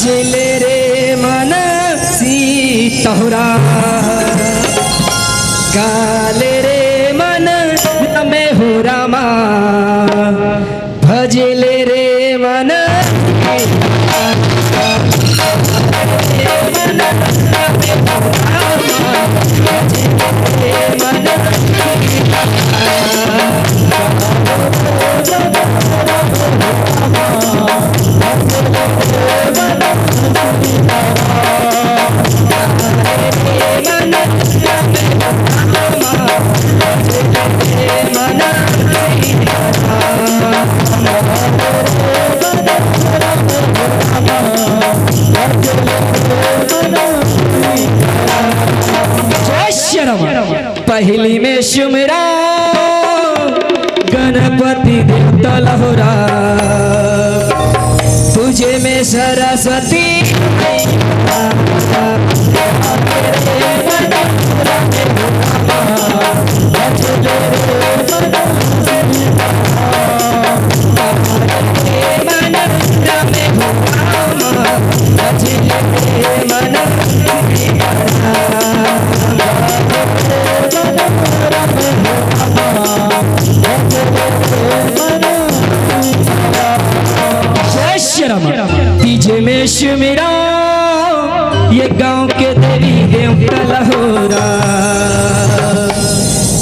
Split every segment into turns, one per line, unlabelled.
भजले रे मन सीतोरा गाले रे मन रमे हो रामा भजले रे मन पहली में शुमरा गणपति देवता लहोरा तुझे में सरस्वती तीजे में शुमिरा ये गांव के देवी देवता लहोरा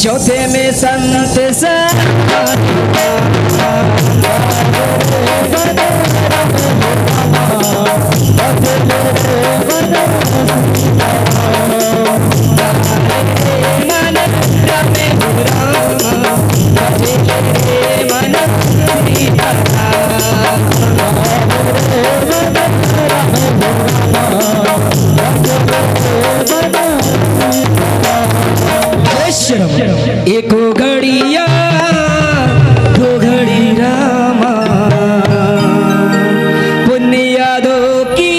चौथे में संत एको घड़िया दो घड़ी रामा पुण्य यादों की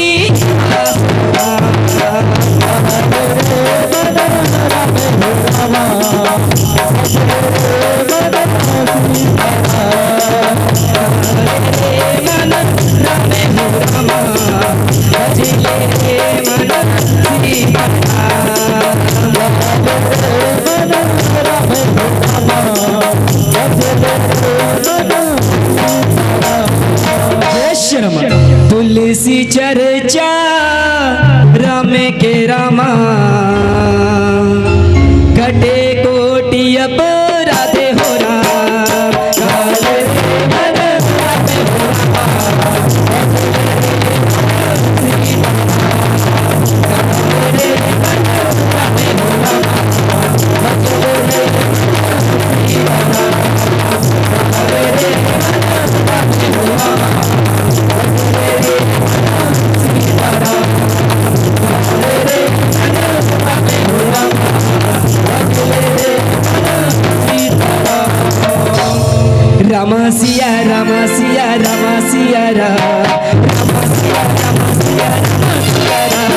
तुलसी चर्चा राम के रामा घटे कोटि अपराधे हो राम सिया राम सिया राम सिया राम सिया राम सिया राम सिया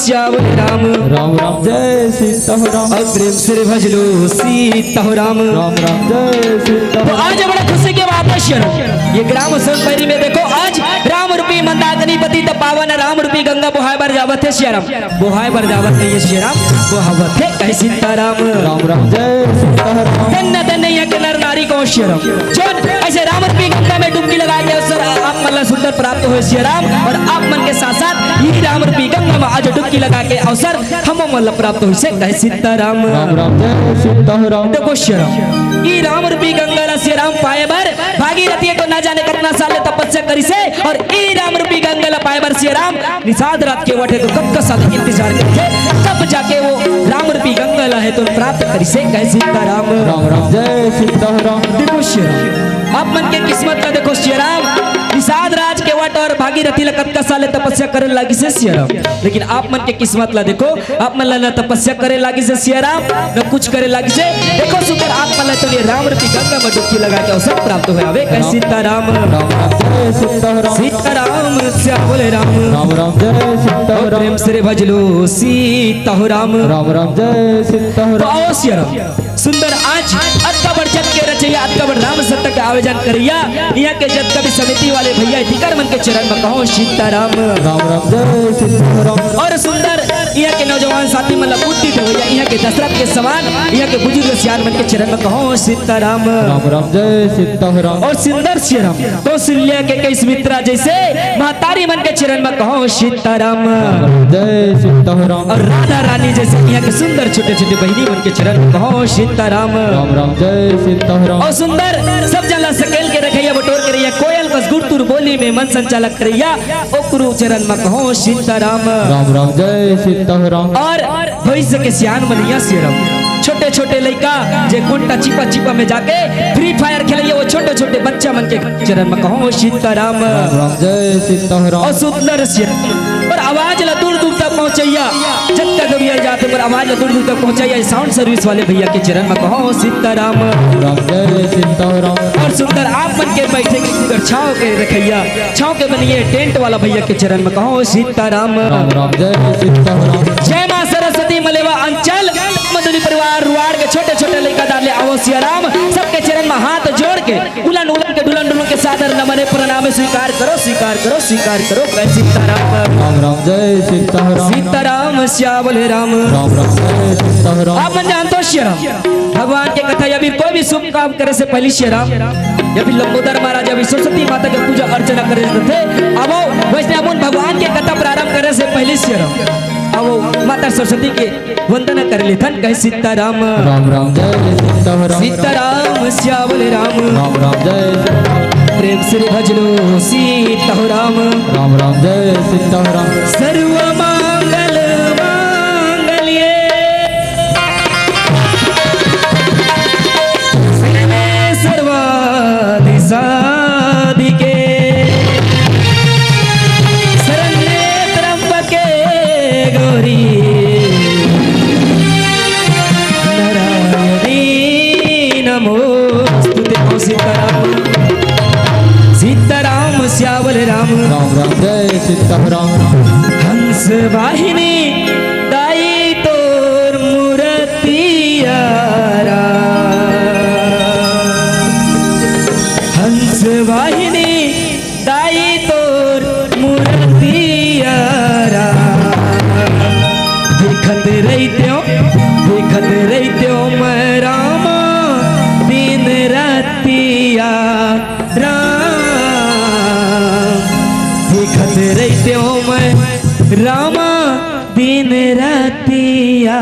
श्याम राम
राम राम जय सीताराम
और प्रेम से भज लो सीताराम
राम राम जय
तो
सीताराम।
आज बड़ा खुशी के बात है शेर ये ग्राम सोनपरी में देखो आज राम रूपी मंदाकिनी पति पावन राम रूपी गंगा बोहाय बर जावत है श्याम बोहाय बर जावत नहीं है श्याम बोहावत है कह सीताराम
राम राम जय सीताराम।
धन्य धन्य यह के नर नारी को श्याम जोन ऐसे राम रूपी गंगा में डुबकी लगा के अवसर आप मन सुंदर प्राप्त हो श्याम और आप मन के साथ साथ ये राम रूपी गंगा में आज डुबकी लगा के अवसर हम मन प्राप्त हो से कह सीताराम
राम राम जय सीताराम।
देखो श्याम ये राम रूपी गंगा ला श्री राम पाए बर भागीरथी को ना जाने कितना साल तपस्या करी से और ई राम रूपी गंगा ला पाए बर श्री राम निषाद रात के वटे तो कब का साल इंतजार करके तब जाके वो राम रूपी गंगा ला है तो प्राप्त करी से कह सीताराम
राम राम जय सीताराम।
देखो श्री राम आप मन के किस्मत का देखो श्री राम निषाद राज के वट और भागीरथी ला कब का साल तपस्या करे लगी से श्री राम लेकिन आप मन के किस्मत ला देखो आप मन ला तपस्या करे लगी से श्री राम न कुछ करे लगी से देखो सुंदर आप मन तो ये राम रूपी गंगा में डुबकी लगा के अवसर प्राप्त हुआ वे कह सीताराम
राम राम जय सीताराम।
सीताराम श्याम राम
राम राम जय
और
सीताराम।
प्रेम से भज लो सीताराम
राम राम जय
तो
सीताराम।
आओ श्याम सुंदर आज अtka बढ़ जग के रचैया अtka बढ़ राम सत्ता के आयोजन करिया यहाँ के जग कवि समिति वाले भैया अधिकार मन के चरण में कहो सीताराम
राम राम जय सीताराम।
और सुंदर यहाँ के नौजवान साथी मतलब बुद्धि थे भैया यहाँ के दशरथ के समान यहाँ के बुजुर्ग सियान मन के चरण में कहो सीताराम
राम राम जय सीताराम।
और सुंदर श्रीराम कौशल्या के कई सुमित्रा जैसे महतारी मन के चरण में कहो सीताराम
जय सीताराम।
और राधा रानी जैसे यहाँ के सुंदर छोटे छोटे बहनी मन के चरण में कहो सीताराम
राम राम जय सीताराम।
और सुंदर सब जला सकेल के रखैया बटोर के रहिया कोयल बस गुरतुर बोली में मन संचालक करिया ओकरु चरण में कहो सीताराम
राम राम जय सीताराम।
और भविष्य के सियान बनिया श्रीराम छोटे छोटे लड़का जे गुंटा चिपा चिपा में जाके फ्री फायर खेलिए वो छोटे छोटे बच्चा मन के चरण में कहो सीताराम
राम राम जय सीताराम।
और सुंदर से और आवाज ला दूर दूर तक पहुंचैया जब तक भैया जाते पर आवाज ला दूर दूर तक पहुंचैया साउंड सर्विस वाले भैया के चरण में कहो सीताराम
राम जय सीताराम।
और सुंदर आप मन के बैठे के छाव के रखैया छाव के बनिए टेंट वाला भैया के चरण में कहो सीताराम
राम राम जय सीताराम।
जय मां सरस्वती मलेवा अंचल मधुरी परिवार रुआड़ के छोटे छोटे लड़का डाले आवो सियाराम सबके चरण में हाथ जोड़ के उलन उलन के दुल्हन दुल्हन के सादर नमन प्रणाम स्वीकार करो स्वीकार करो स्वीकार करो जय सीताराम
राम राम जय सीताराम।
सीताराम श्यावल राम
राम राम जय सीताराम।
आप मन जानते हो श्रीराम भगवान के कथा या फिर कोई भी शुभ काम करे से पहले श्रीराम या फिर लंबोदर महाराज या फिर सरस्वती माता के पूजा अर्चना करे थे अब वैसे अपन भगवान के कथा प्रारंभ करे से पहले श्रीराम अब माता सरस्वती के वंदना कर लेथन कहे सीताराम
राम राम जय सीताराम।
सीताराम श्यावल राम
राम राम जय सीताराम।
प्रेम से भज लो सीताराम
राम राम जय सीताराम।
सर्व मंगल मांगल्ये सर्वादि साधिके शरण्ये त्र्यंबके गौरी नारायणी नमोस्तुते सीताराम सीताराम श्यावल राम
राम राम जय सीताराम।
हंस वाहिनी दाई तोर मूर्तियारा हंस वाहिनी दाई तोर मूर्तियारा देखत रहत्यो मैं रामा दिन रातिया देखत रहत्यो मैं रामा दिन रातिया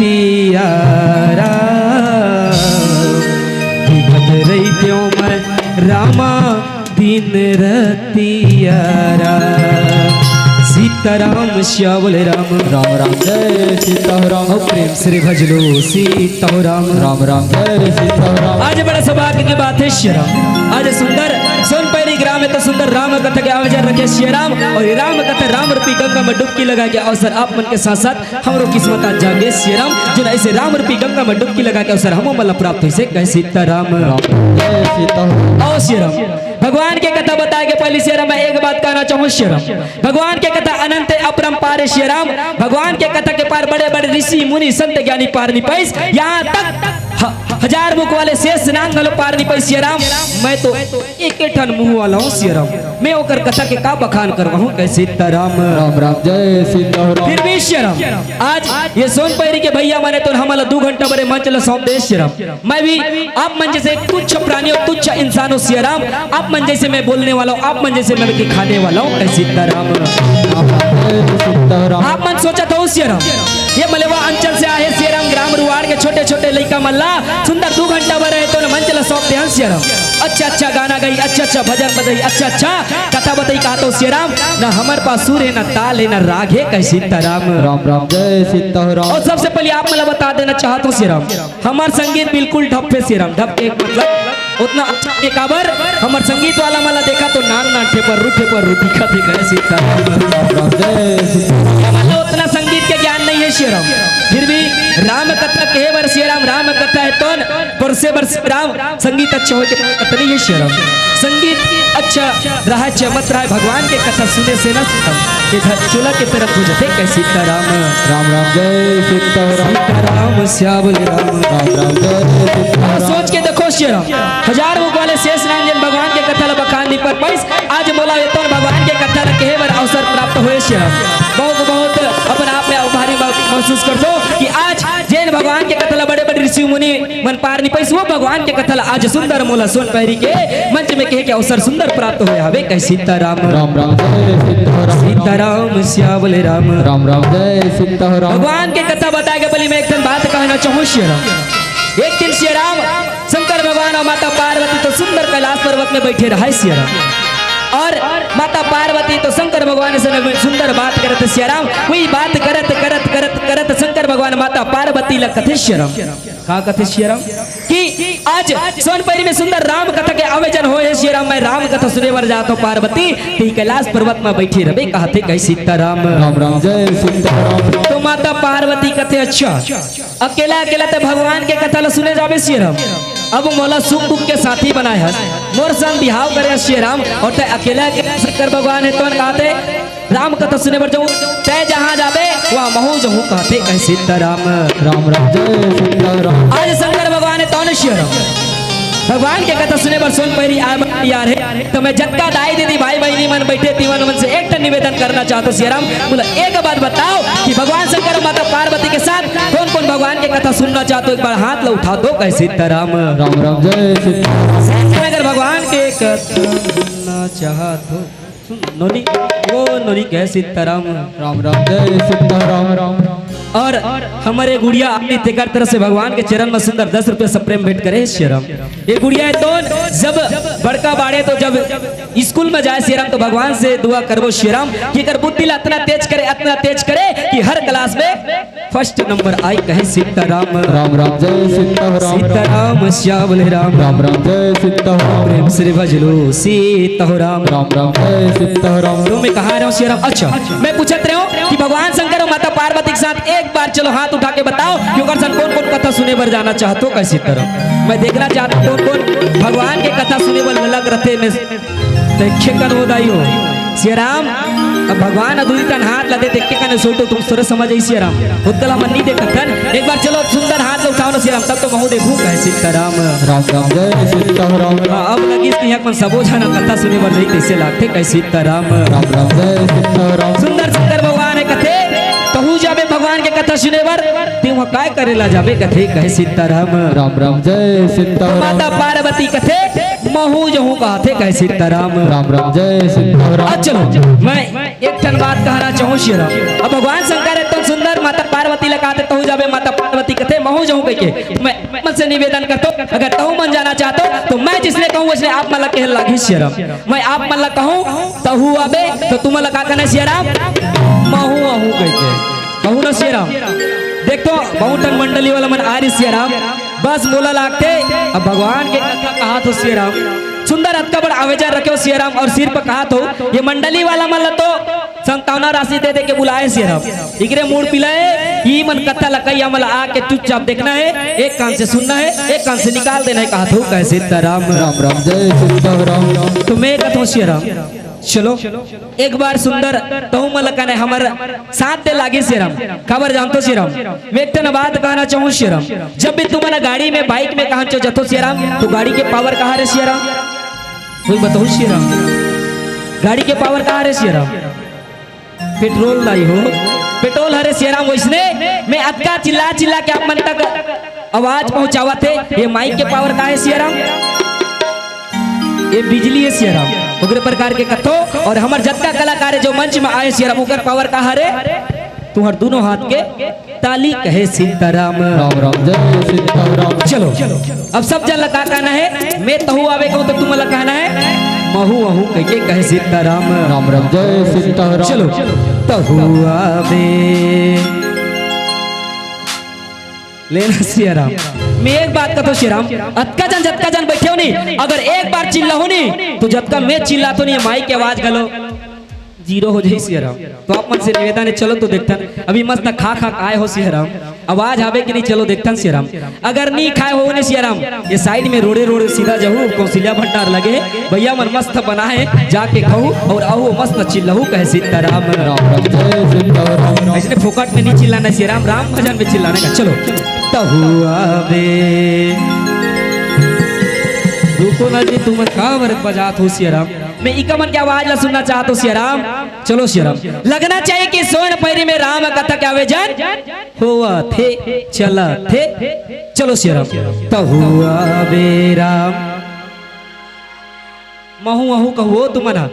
रतियारा दिखत रहित्यो मैं रामा दिन रतियारा सीताराम श्यावल राम
राम राम जय सीताराम
और प्रेम से भजलो सीताराम
राम राम जय सीताराम।
आज बड़ा सौभाग्य की बात है श्री राम। आज सुंदर सोनपैरी ग्राम में तो सुंदर राम कथा के आयोजन रखे श्री राम और ये राम कथा राम रूपी गंगा में डुबकी लगा के अवसर आप मन के साथ साथ हमरो किस्मत आज जागे श्री राम जो ऐसे राम रूपी गंगा में डुबकी लगा के अवसर हमो मला प्राप्त हुई से कह सीताराम
जय सीताराम।
और श्री राम भगवान के कथा बताए के पहले श्री राम मैं एक बात कहना चाहूँ श्री राम भगवान के कथा अनंत अपरंपार श्री राम भगवान के कथा के पार बड़े बड़े ऋषि मुनि संत ज्ञानी पार नहीं पाइस यहाँ तक हजार मुख वाले शेष नांग गलो पार नहीं पाइस श्री राम मैं तो एक ठन मुंह वाला हूँ श्री राम मैं ओकर कथा के का बखान करवा हूँ कैसे सीताराम
राम राम जय सीताराम।
फिर भी श्री राम आज ये सोनपैरी के भैया माने तो हमारा 2 घंटा बड़े मंच ला सौंप दे श्री राम मैं भी आप मन जैसे तुच्छ प्राणी और तुच्छ इंसान हो श्री राम आप मन जैसे मैं बोलने वाला हूँ आप मन जैसे मैं भी खाने वाला हूँ कैसे सीताराम
सीताराम।
आप मन सोचा था श्री राम ये मलेवा अंचल से आए श्री राम ग्राम रुवाड़ के छोटे छोटे लड़का मल्ला सुंदर 2 घंटा भर रहे तो मंच ला सौंप दे श्री राम अच्छा अच्छा गाना गई अच्छा अच्छा भजन बजाई अच्छा अच्छा कथा बताई कहा तो श्री राम न हमारे पास सुर है न ताल है न राग है कैसे सीताराम
राम राम जय सीताराम।
और सबसे पहले आप मला बता देना चाहता हूँ श्री राम हमार संगीत बिल्कुल ठप है श्री राम ठप एक मतलब उतना अच्छा एक आबर हमार संगीत वाला मला देखा तो नान नाटे पर दिखा थे गए सीताराम
राम राम जय सीताराम।
मला उतना संगीत के ज्ञान नहीं है श्री राम फिर भी राम कथा कहे बर श्री राम कथा है तो परसे बर राम संगीत अच्छा हो के कथा नहीं है श्री राम संगीत अच्छा रहा चमत रहा भगवान के कथा सुने से ना इधर चूल्हा की तरफ हो जाते कैसे सीताराम
राम राम जय सीताराम।
सीताराम श्यावल राम
राम राम जय सीताराम।
सोच के देखो श्री राम हजार मुख वाले शेष रंजन भगवान के कथा ला बखान नहीं पर पैस आज बोला ये तो भगवान के कथा ला कहे बर अवसर प्राप्त हुए श्री राम बहुत बहुत अपने आप में भारी महसूस कर दो कि आज जैन भगवान के कथा ला बड़े बड़े ऋषि मुनि मन पार नहीं पैस वो भगवान के कथा ला आज सुंदर मोला सोनपैरी के मंच में कहे के अवसर सुंदर प्राप्त हुए हवे कैसे सीताराम
राम राम जय सीताराम।
सीताराम श्यावल राम
राम राम जय सीताराम।
भगवान के कथा बताए के पहले मैं एक दिन बात कहना चाहूँ श्री राम एक दिन श्री राम शंकर भगवान और माता पार्वती तो सुंदर कैलाश पर्वत में बैठे रहे श्री राम और माता पार्वती तो शंकर भगवान से सुंदर बात करते श्री राम वही बात करत करत करत करत शंकर भगवान माता पार्वती ला कथे श्री राम का कथे श्री राम कि आज सोनपैरी में सुंदर राम कथा के आयोजन हो है श्री राम मैं राम कथा सुने बर जाता हूँ पार्वती तो कैलाश पर्वत में बैठी रहे कहते कह सीताराम
राम राम जय सीताराम।
तो माता पार्वती कथे अच्छा अकेला अकेला तो भगवान के कथा ला सुने जावे श्री राम अब मोला सुख दुख के साथी बनाए हस मोर संग बिहाव करे श्री राम और ते अकेला शंकर भगवान है तो कहते राम कथा सुने बर जाऊं तय जहां जाबे वहां महू जहूं कहते कह सीताराम
राम राम जय सीताराम।
आज शंकर भगवान है तो श्री राम भगवान के कथा सुने बर सोनपैरी यार है तो मैं जत्ता दाई दीदी भाई बहनी मन बैठे तीवन मन से एक निवेदन करना चाहता श्री राम बोला एक बात बताओ कि भगवान शंकर और माता पार्वती के साथ कौन कौन भगवान के कथा सुनना चाहते हो एक बार हाथ ला उठा दो कैसे सीताराम
राम राम जय सीताराम।
अगर भगवान के कथा सुनना चाहते नोनी वो नोनी कह सीताराम
राम राम जय सीताराम। राम राम
और हमारे गुड़िया अपनी तेकर तरफ से भगवान के चरण में सुंदर 10 रुपये सब प्रेम भेंट करे श्री राम ये गुड़िया है तो जब बड़का बाड़े तो जब स्कूल में जाए श्री राम तो भगवान से दुआ करबो श्री राम कि कर बुद्धि ला इतना तेज करे कि हर क्लास में फर्स्ट नंबर आई कहे सीताराम
राम राम जय सीताराम।
सीताराम श्यावल राम
राम राम जय सीताराम।
प्रेम से भजलो सीताराम
राम राम जय सीताराम।
तो मैं कहा रहा हूँ श्री राम अच्छा मैं पूछत रहा हूँ कि भगवान शंकर और माता पार्वती के साथ एक बार चलो हाथ उठा के बताओ कि कौन कौन कथा सुने बर जाना चाहते हो कैसी तरह मैं देखना चाहता हूँ कौन कौन भगवान के कथा सुने बर लग रहते में देखे कन होदाई हो श्री राम अब भगवान अधूरी तन हाथ ला देते के कन सोटो तुम सुर समझ आई श्री राम उत्तला मन नहीं देखत थन एक बार चलो सुंदर हाथ ला उठाओ ना श्री राम तब तो महू देखूं कैसे सीताराम
राम राम जय सीताराम।
अब लगी कि यहाँ सबो जना कथा सुने बर जाई कैसे लागते कैसे सीताराम
राम राम जय सीताराम।
सुंदर सुंदर भगवान है कथे कहू जाबे भगवान के कथा सुने बर तेवा काय करेला जाबे कथे कहे सीताराम
राम राम जय सीताराम।
माता पार्वती कथे महू जहू कहते कहे सीताराम
राम राम जय सीताराम।
अब चलो मैं एक ठन बात कहना चाहूँ श्री राम अब भगवान शंकर है तो सुंदर माता पार्वती लगाते कहू जाबे माता पार्वती कहूँ जाऊँ कह के मैं मन से निवेदन करता हूँ अगर तहु मन जाना चाहते हो तो मैं जिसने कहूँ उसने आप मला कह लागी सियाराम मैं आप मला कहूँ तहु आबे तो तुम मला का कहना सियाराम महू आहू कह के कहूँ ना सियाराम देख तो बहुतन मंडली वाला मन आ रही सियाराम बस बोला लागते अब भगवान के कथा कहा तो सियाराम सुंदर अतका बड़ आवेजार रखे हो सियाराम और सिर पर कहा तो ये मंडली वाला मन तो संतावना राशि दे दे के बुलाए सियाराम इकरे मूड पिलाए ये मन कथा लकैया मला आके चुपचाप देखना है एक कान से सुनना है एक कान से निकाल देना है कहा तो कैसे सीताराम
राम राम जय सीताराम।
तो मैं कहता हूँ सियाराम चलो एक बार सुंदर तो मलका ने हमारा साथ दे लागे सियाराम खबर जानतो सियाराम मैं एक बात कहना चाहूँ सियाराम जब भी तुम्हारा गाड़ी में बाइक में कहा जतो सियाराम तो गाड़ी के पावर कहाँ रे सियाराम कोई बताओ सियाराम गाड़ी के पावर कहाँ रे सियाराम पेट्रोल लाई हो पेट्रोल हरे सियाराम वैसने मैं अतका चिल्ला चिल्ला के आप मन तक आवाज पहुंचावा थे ये माइक के पावर कहाँ है सियाराम ये बिजली है सियाराम उग्र प्रकार के कथो और हमार जत्ता कलाकार जो मंच में आए सियाराम उग्र पावर कहाँ रे तुम्हार दोनों हाथ के ताली कहे सीताराम
राम राम जय सीताराम।
चलो अब सब जन का कहना है मैं तहु आवे कहूँ तो तुम कहना है महू आहू कह के कहे सीताराम
राम राम जय सीताराम।
चलो तहु आवे लेना सियाराम मैं एक बात कहता हूँ सियाराम अतका जन जतका जन बैठे हो नहीं अगर एक बार चिल्ला हो नहीं तो जब तक मैं चिल्ला तो नहीं माइक की आवाज गलो जीरो हो जाए सियाराम तो आप मन से निवेदन है चलो तो देखता अभी मस्त खा खा आए हो सियाराम आवाज आवे कि नहीं चलो देखता सियाराम अगर नहीं खाए हो नहीं सियाराम ये साइड में रोड़े रोड़े सीधा जाऊ कौशल्या भंडार लगे भैया मन मस्त बनाए जाके खाऊ और आओ मस्त चिल्लाऊ कहे सीताराम
राम राम जय सीताराम।
ऐसे फोकट में नहीं चिल्लाना सियाराम राम भजन में चिल्लाने का चलो तहु आवे रुको ना जी तुम का वर्ग बजात हो सियाराम मैं इकमन की आवाज ला सुनना चाहता हूँ सियाराम चलो सियाराम लगना चाहिए कि सोन पैरी में राम कथा क्या वे जान हुआ थे चला थे चलो सियाराम तहु आवे राम महू आहू कहो तुमना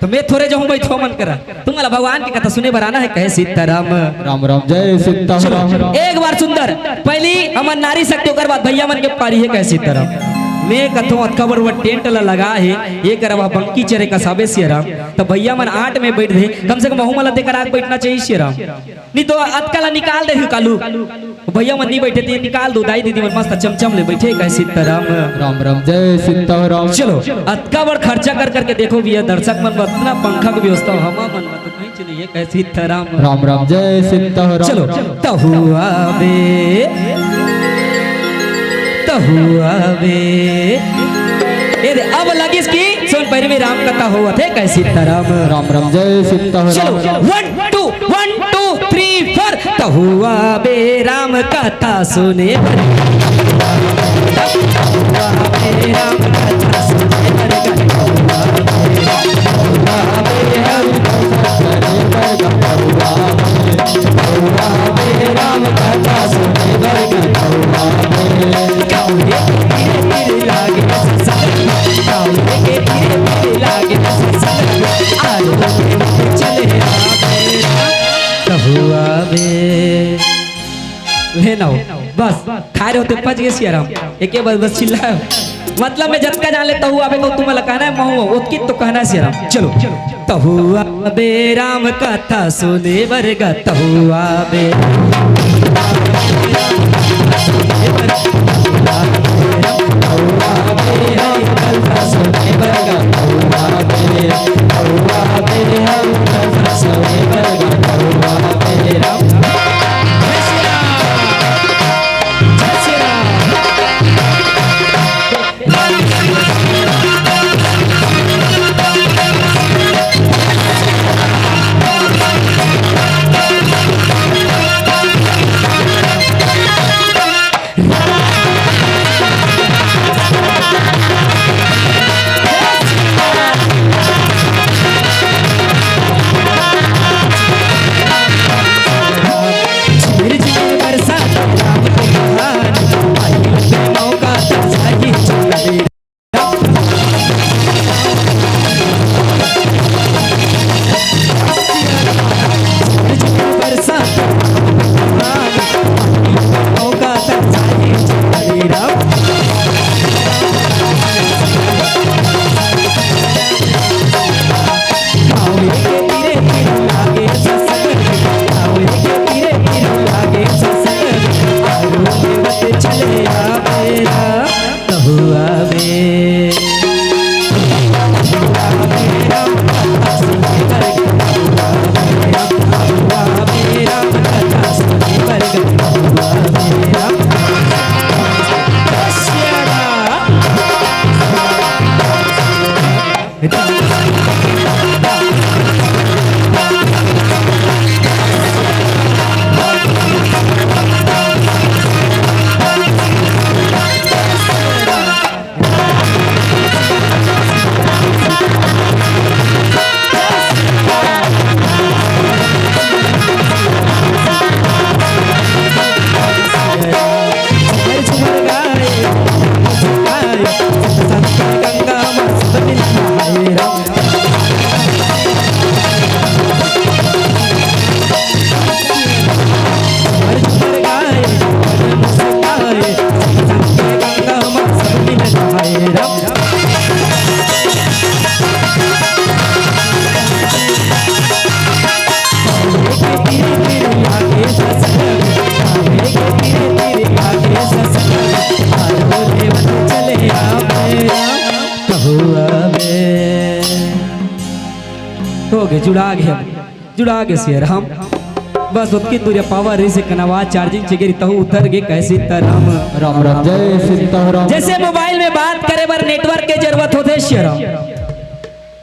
तो मैं थोड़े जाऊं बैठो मन करा तुम्हारा भगवान की कथा सुने बराना है कहे सीताराम
राम राम जय सीताराम।
एक बार सुंदर पहली हमार नारी शक्ति ओकर बाद भैया मन के पारी है कहे सीताराम मैं कथो अतकबर वो टेंट ला लगा है ये करवा बंकी चरे का साबे सियाराम तो भैया मन 8 में बैठ रहे कम से कम महू मला देकर आग बैठना चाहिए सियाराम नहीं तो अतकला निकाल दे कालू भैया मन नहीं बैठे थे निकाल दो दाई दीदी मन मस्त चमचम ले बैठे कहे सीताराम
राम राम जय सीताराम।
चलो अतकबर खर्चा कर करके देखो भैया दर्शक मन इतना पंखा की व्यवस्था हमा मन मत नहीं चलिए कहे सीताराम
राम राम जय सीताराम।
चलो तहु आवे तहु आवे ये अब लगिस की सोन पैर में राम कथा हुआ थे कहे सीताराम
राम राम जय सीताराम।
चलो 1 2 1 2 3 4 तहु आवे राम कथा सुने राम कथा सुने राम कथा लेना हो बस खा रहे होते पच गए सियाराम एक बस चिल्लाओ मतलब मैं जब का जान लेता हूँ अबे को तुम्हें कहना है महू उतकी तो कहना है सियाराम चलो तहु आवे राम कथा सुने वर्गा तहु आवे जुड़ा गए सिया राम बस उतकी दूर पावर से कनवा चार्जिंग चिगिरी तहु उतर गए कहे सीताराम
राम राम जय सीताराम।
जैसे मोबाइल में बात करे बर नेटवर्क के जरूरत होते सिया राम,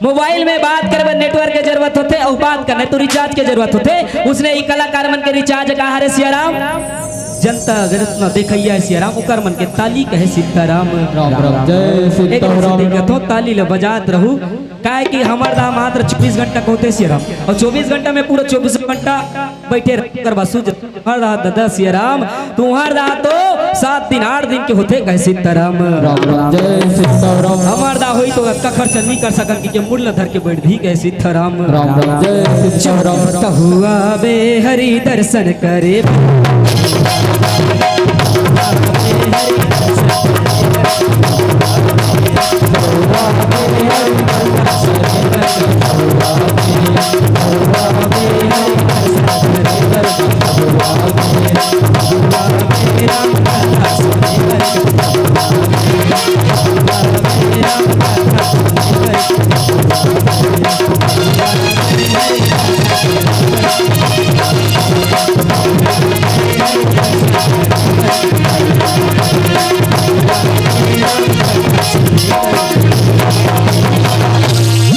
मोबाइल में बात करे बर नेटवर्क के जरूरत होते और बात करने तो रिचार्ज के जरूरत होते। उसने ई कलाकार मन के रिचार्ज कहा रे सिया राम, जनता अगर इतना देखैया सिया राम उकर मन के ताली कहे सीताराम
राम राम जय सीताराम।
देखत हो ताली ले बजात रहू काहे कि हमार दा मात्र 24 घंटा होते सिया राम और 24 घंटा में पूरा 24 घंटा बैठे कर बसु हर रात 10 सिया राम तुम्हार दा तो 7 दिन 8 दिन के होते कहे सीताराम
राम राम जय सीताराम।
हमार दा होई तो का खर्च नहीं कर सकन कि मुड़ धर के बैठ दी कहे सीताराम
राम राम जय सीताराम।
तहुआ बे हरि दर्शन करे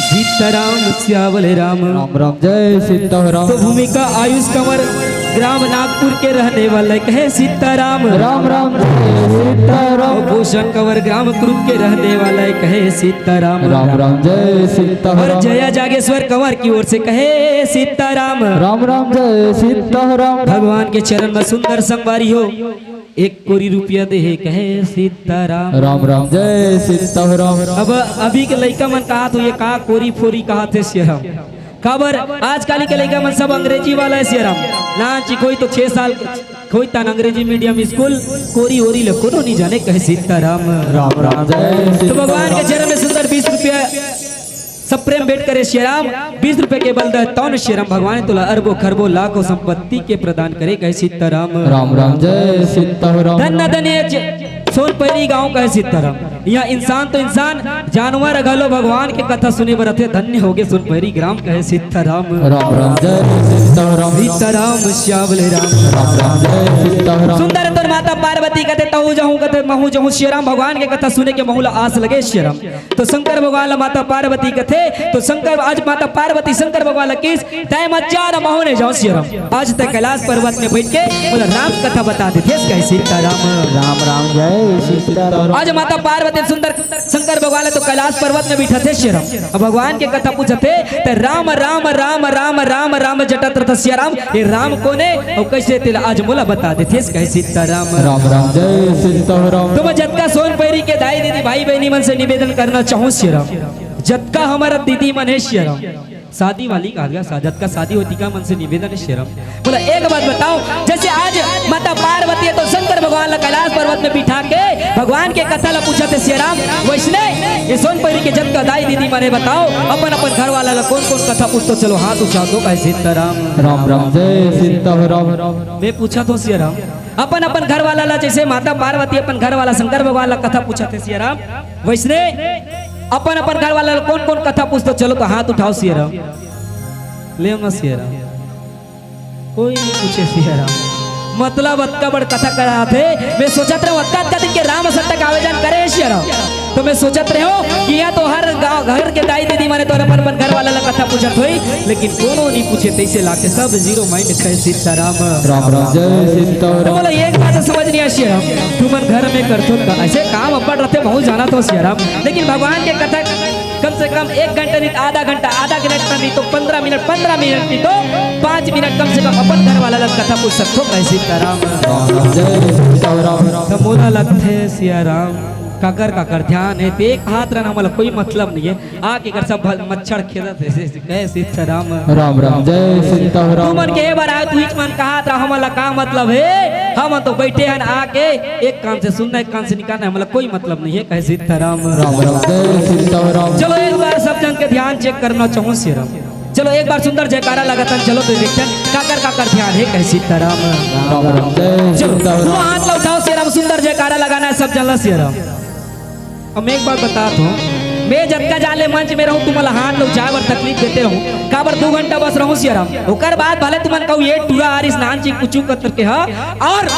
सीताराम श्यावल राम
राम राम जय सीताराम।
तो भूमिका आयुष कंवर ग्राम नागपुर के रहने वाले कहे सीताराम
राम राम जय सीताराम।
भूषण कंवर ग्राम क्रुद के रहने वाले कहे सीताराम
राम राम जय
और
सीताराम।
जया जागेश्वर कंवर की ओर से कहे सीताराम
राम राम जय सीताराम।
भगवान के चरण में सुंदर संगवारी हो 1 कोरी रुपया दे कहे सीताराम
राम राम जय सीताराम।
अब अभी के लड़का मन कहा तो ये कहा कोरी फोरी कहा थे सियाराम खबर आजकल के लड़का मन सब अंग्रेजी वाला है सियाराम ना ची कोई तो 6 साल कोई तन अंग्रेजी मीडियम स्कूल कोरी ओरी ले कोनो नहीं जाने कहे सीताराम
राम राम जय
तो
सीताराम।
भगवान के चरण में सुंदर 20 रुपया सब प्रेम भेंट करे श्रीराम 20 रुपए के बल तौन श्रीराम भगवान तुला अरबों खरबों लाखों संपत्ति के प्रदान करे कहे सीताराम
राम राम जय सीताराम।
धन्य धन्य सोनपरी गांव कहे सीताराम यहाँ इंसान तो इंसान जानवर अगलो भगवान के कथा सुने बरते धन्य हो गए सोनपरी ग्राम कहे सीताराम
राम राम जय सीताराम।
सीताराम श्यावल राम
राम राम जय सीताराम।
सुंदर तर माता पार्वती कहते तहु जहूं कहते महू जहूं श्रीराम भगवान के कथा सुने के महूला आस लगे श्रीराम तो शंकर भगवान ला माता पार्वती कहते तो शंकर आज माता पार्वती शंकर भगवान ला किस तय मज्जा न महू ने जाओ श्रीराम आज तक कैलाश पर्वत में बैठ के बोला राम कथा बता देते कहे सीताराम
राम राम जय सीताराम।
आज माता पार्वती सुंदर शंकर भगवान तो कैलाश पर्वत में बैठा थे श्रीराम अब भगवान के कथा पूछते तो राम राम राम राम राम राम जटत रथ श्रीराम ये राम कोने और कैसे तेरा आज मोला बता देते कहे सीताराम
राम राम जय सीताराम।
तो मैं जतका सोन पैरी के दाई दीदी भाई बहनी मन से निवेदन करना चाहूँ श्रीराम जतका हमारा दीदी मन है श्रीराम शादी वाली कहा गया साजत का शादी होती का मन से निवेदन है श्रीराम बोला एक बात बताओ जैसे आज माता पार्वती है तो शंकर भगवान ला कैलाश पर्वत में बिठा के भगवान के कथा ला पूछा थे श्रीराम वैसने ये सोनपरी के जत का दाई दीदी माने बताओ अपन अपन घर वाला ला कौन कौन कथा पूछतो चलो हाथ उठा दो कहे सीताराम
राम राम जय सीताराम।
मैं पूछा तो श्रीराम अपन अपन घर वाला ला जैसे माता पार्वती अपन घर वाला शंकर भगवान ला कथा पूछा थे श्रीराम वैसने अपन अपन घर वाला कौन कौन कथा पूछतो चलो तो हाथ उठाओ श्रीराम ले ना श्रीराम कोई नहीं पूछे श्रीराम मतलब अतका बड़ कथा करा थे मैं सोचत रहा अतका दिन के राम सट्टा का आवेदन करे श्रीराम तो मैं सोचत रहे हो कि यहाँ तो हर गाँव घर के दाई दीदी माने तो अपन अपन घर वाला ला कथा पूछत हुई लेकिन कोनो नहीं पूछे तैसे लाके सब जीरो माइंड कहे सीताराम
राम राम जय सीताराम।
बोला एक बात समझ नहीं आई श्रीराम तुमन घर में करतो ऐसे काम अपन रहते बहुत जाना तो श्रीराम लेकिन भगवान के कथा कम से कम 1 घंटा नहीं आधा घंटा नहीं तो 15 मिनट नहीं तो 5 मिनट कम से कम अपन घर वाला लग कथा पूछ सकते हो कैसे सीताराम
राम राम जय सीताराम।
मोला लगते सियाराम काकर ध्यान है एक हाथ रहना हमारा कोई मतलब नहीं है आके कर सब मच्छर खेलत है कहे सीताराम
राम राम जय सीताराम।
तू मन के बार आए तू मन कहा था हमारा का मतलब है हम तो बैठे हैं आके एक कान से सुनना एक कान से निकालना हमारा कोई मतलब नहीं है कहे सीताराम
राम राम जय सीताराम।
चलो एक बार सब जन के ध्यान चेक करना चाहूँ श्रीराम चलो एक बार सुंदर जयकारा लगाता चलो तो देखते हैं काकर ध्यान है कहे सीताराम
राम राम जय सीताराम।
हाथ उठाओ श्रीराम सुंदर जयकारा लगाना है सब जन श्रीराम। अब मैं एक बार बता दूं मैं जक्का जाले मंच में रहूं तुम्हारा हाथ लो जाए बर तकलीफ देते रहूं काबर 2 घंटा बस रहूं सियाराम ओकर बाद भले तुमन कहू ये टूरा आरिस नान ची कुछ कर के ह और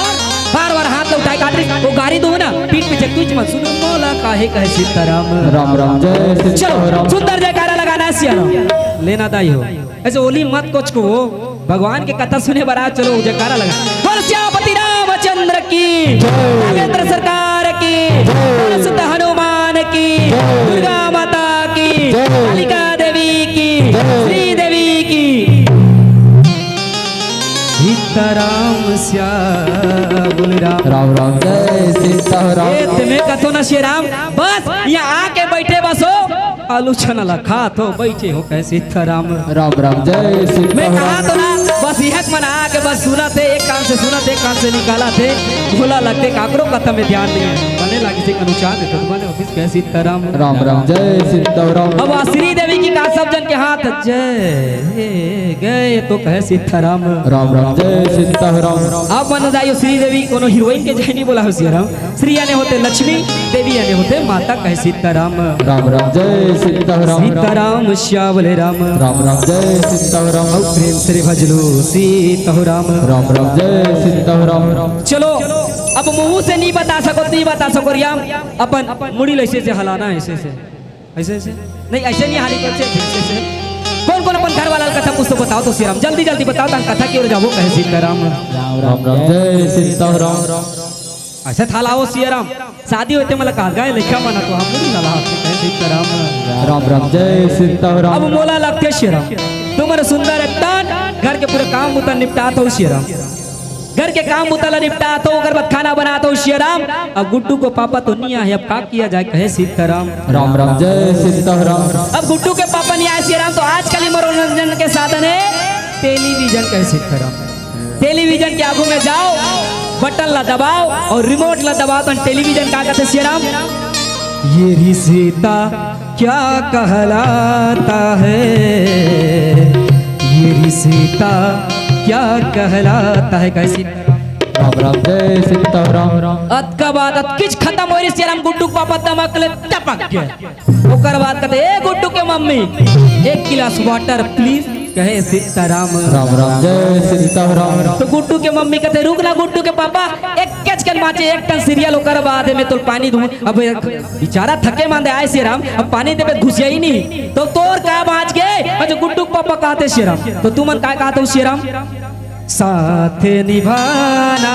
बार बार हाथ उठाए काटरी वो गाड़ी दो ना पीठ पे चक्कुच मत सुन मौला काहे कहे सीताराम
राम राम जय
चलो
सीताराम
सुंदर जयकारा लगाना है सियाराम लेना दाई हो ऐसे ओली मत कुछ को भगवान के कथा सुने बारात चलो जयकारा लगा बोल श्यामपति रामचंद्र की केंद्र सरकार की सुत हनुमान की दुर्गा माता की कालिका देवी की श्री देवी की सीताराम श्याम राम
राम राम जय सीताराम
ये तुम्हें कथो ना श्री राम बस यहाँ आके बैठे बसो आलोचना लखा तो बैठे हो कैसे सीताराम
राम राम जय
मैं कहा तो
सीताराम
ना बस यह मना के बस सुना थे एक कान से सुना थे एक कान से निकाला थे भोला लगते काकरो कथा में ध्यान नहीं बने लगी से अनुचार देते बने ऑफिस कैसे सीताराम
राम राम जय सीताराम
अब श्री देवी की कहा सब जन के हाथ जय गए तो कहे सीताराम
राम राम जय सीताराम
अब मन जाइयो श्री देवी कोनो हीरोइन के जय नहीं बोला हो सियाराम श्री यानी होते लक्ष्मी देवी यानी होते माता कहे सीताराम
राम राम जय सीताराम
सीताराम श्यावले राम
राम राम जय सीताराम
प्रेम से भजलो सीताराम
राम राम जय सीताराम
चलो अब मुंह से नहीं बता सको रियाम अपन मुड़ी ऐसे से हलाना है ऐसे ऐसे नहीं ऐसे नहीं हाली कर ऐसे कौन कौन अपन घर वाला कथा कुछ तो बताओ तो श्रीराम जल्दी जल्दी बताओ तान कथा की ओर जाओ कहे सीताराम
राम राम जय सीताराम
ऐसे थालाओ सियाराम शादी होते मला कहा गए लिखा मना तो हम नहीं लला कहे सीताराम
राम राम जय सीताराम
अब मोला लगते श्रीराम तुम्हारे सुंदर टान घर के पूरे काम उतर निपटा तो श्रीराम घर के काम उतला निपटा तो अगर बाद खाना बनाता हूँ श्रीराम अब गुड्डू को पापा तो नहीं आए अब का किया जाए कहे सीताराम
राम राम जय सीताराम
अब गुड्डू के पापा नहीं आए श्रीराम तो आजकल मनोरंजन के साधन है टेलीविजन कहे सीताराम टेलीविजन के आगू में जाओ बटन ला दबाओ और रिमोट ला दबाओ तो टेलीविजन का कहते श्रीराम ये रिश्ता क्या कहलाता है ये रिश्ता क्या कहलाता है कैसी
राम राम जय सीताराम
अत का बाद अत किच खत्म हो रही श्रीराम गुड्डू पापा दमक ले टपक गया ओकर बाद कहते ए गुड्डू के मम्मी 1 गिलास वाटर प्लीज कहे सीताराम
राम राम जय सीताराम
तो गुड्डू के मम्मी कहते रुक ना गुड्डू के पापा एक कैच कर माचे 1 टन सीरियल ओकर बाद में तो पानी दूं अब बेचारा थके मांदे आए श्रीराम अब पानी देवे घुसिया ही नहीं तो तोर का बाज गए अच्छा गुड्डू पापा कहते श्रीराम तो तुमन का कहते हो श्रीराम साथ निभाना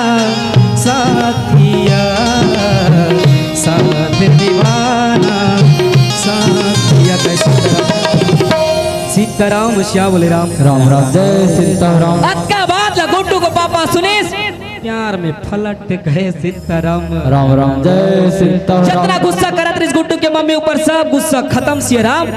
साथिया साथ निभाना साथिया सीताराम श्यावले राम
राम राम जय सीताराम
अक्का बात ला गुड्डू को पापा सुनीस प्यार में पलट गए सीताराम
राम राम जय सीताराम
जितना गुस्सा करत रही गुड्डू के मम्मी ऊपर सब गुस्सा खत्म सीराम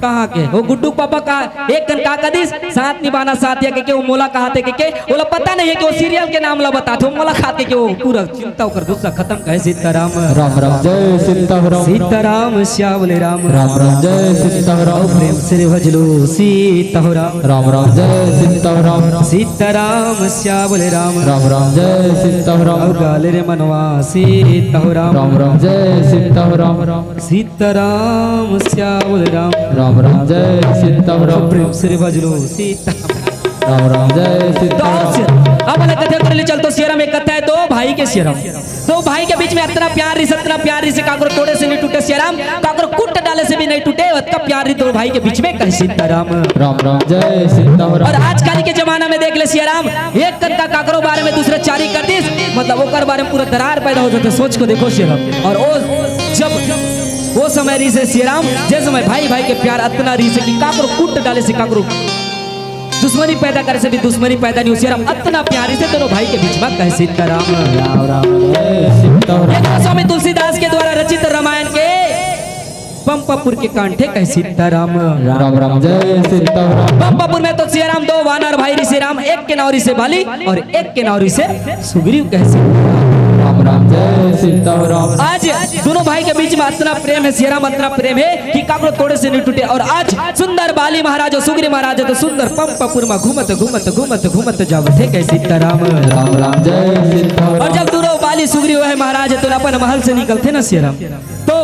कहाँ के वो गुड्डू पापा का एक कन का कदिस साथ निभाना साथिया के वो मोला कहते के बोला पता नहीं है कि वो सीरियल के नाम ला बताते मोला खाते के वो पूरा चिंता कर गुस्सा खत्म कहे सीताराम
राम राम जय सीताराम
सीताराम श्यावले राम
राम राम जय सीताराम
प्रेम से भजलो सीताराम
राम राम जय सीताराम
सीताराम श्यावले राम
राम राम जय सीताराम
गाले रे मनवा सीताराम
राम राम जय सीताराम
सीताराम श्यावले राम
राम राम जय सीताराम
प्रेम से भजलो सीता
राम राम जय सीताराम
अब अलग कथे कर ले चल तो सीरम एक कथा है दो भाई के सीरम दो भाई के बीच में इतना प्यार रही से काकरो तोड़े से नहीं टूटे सीरम काकरो कुट डाले से भी नहीं टूटे इतना प्यार रही दो भाई के बीच में कहे सीताराम
राम राम जय सीताराम
और आजकल के जमाना में देख ले सीराम एक कन का काकरो बारे में दूसरे चारी कर दी मतलब ओकर बारे में पूरा दरार पैदा हो जाता सोच को देखो सीरम और जब वो समय रही से सीराम जैसे समय भाई भाई के प्यार इतना रही से कि काकरो कुट डाले से काकरो दुश्मनी पैदा करे से भी दुश्मनी पैदा नहीं हो सीराम इतना प्यारी से दोनों भाई के बीच में कहे सीताराम
राम राम जय सीताराम
स्वामी तुलसीदास के द्वारा रचित रामायण के पंपापुर के कांठे कहे सीताराम
राम राम जय सीताराम
पंपापुर में तो सीराम दो वानर भाई ऋषि राम एक के नौरी से बाली और एक के नौरी से सुग्रीव कहे सीताराम
राम राम जय सीताराम
आज दोनों भाई के बीच में इतना प्रेम है सीराम इतना प्रेम है कि काकरो तोड़े से नहीं टूटे और आज सुंदर बाली महाराज और सुग्रीव महाराज तो सुंदर पंपापुर में घूमत जावत है कहे सीताराम
राम राम जय सीताराम
और जब दोनों बाली सुग्रीव है महाराज तो अपन महल से निकलते ना सीराम तो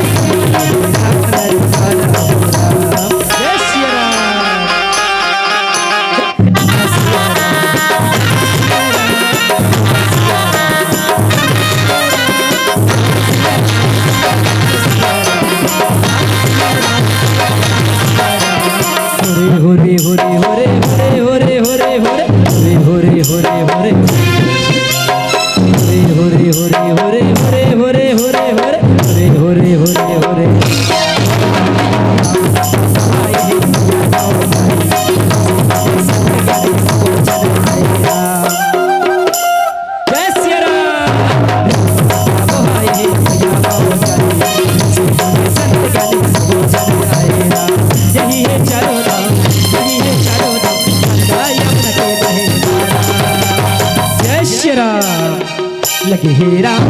होरे होरे होरे होरे होरे होरे होरे होरे जय श्री राम। यही है चारों धाम, यही है चारों धाम, गंगा यमुना के बहे धारा। जय श्री राम। लगे हे राम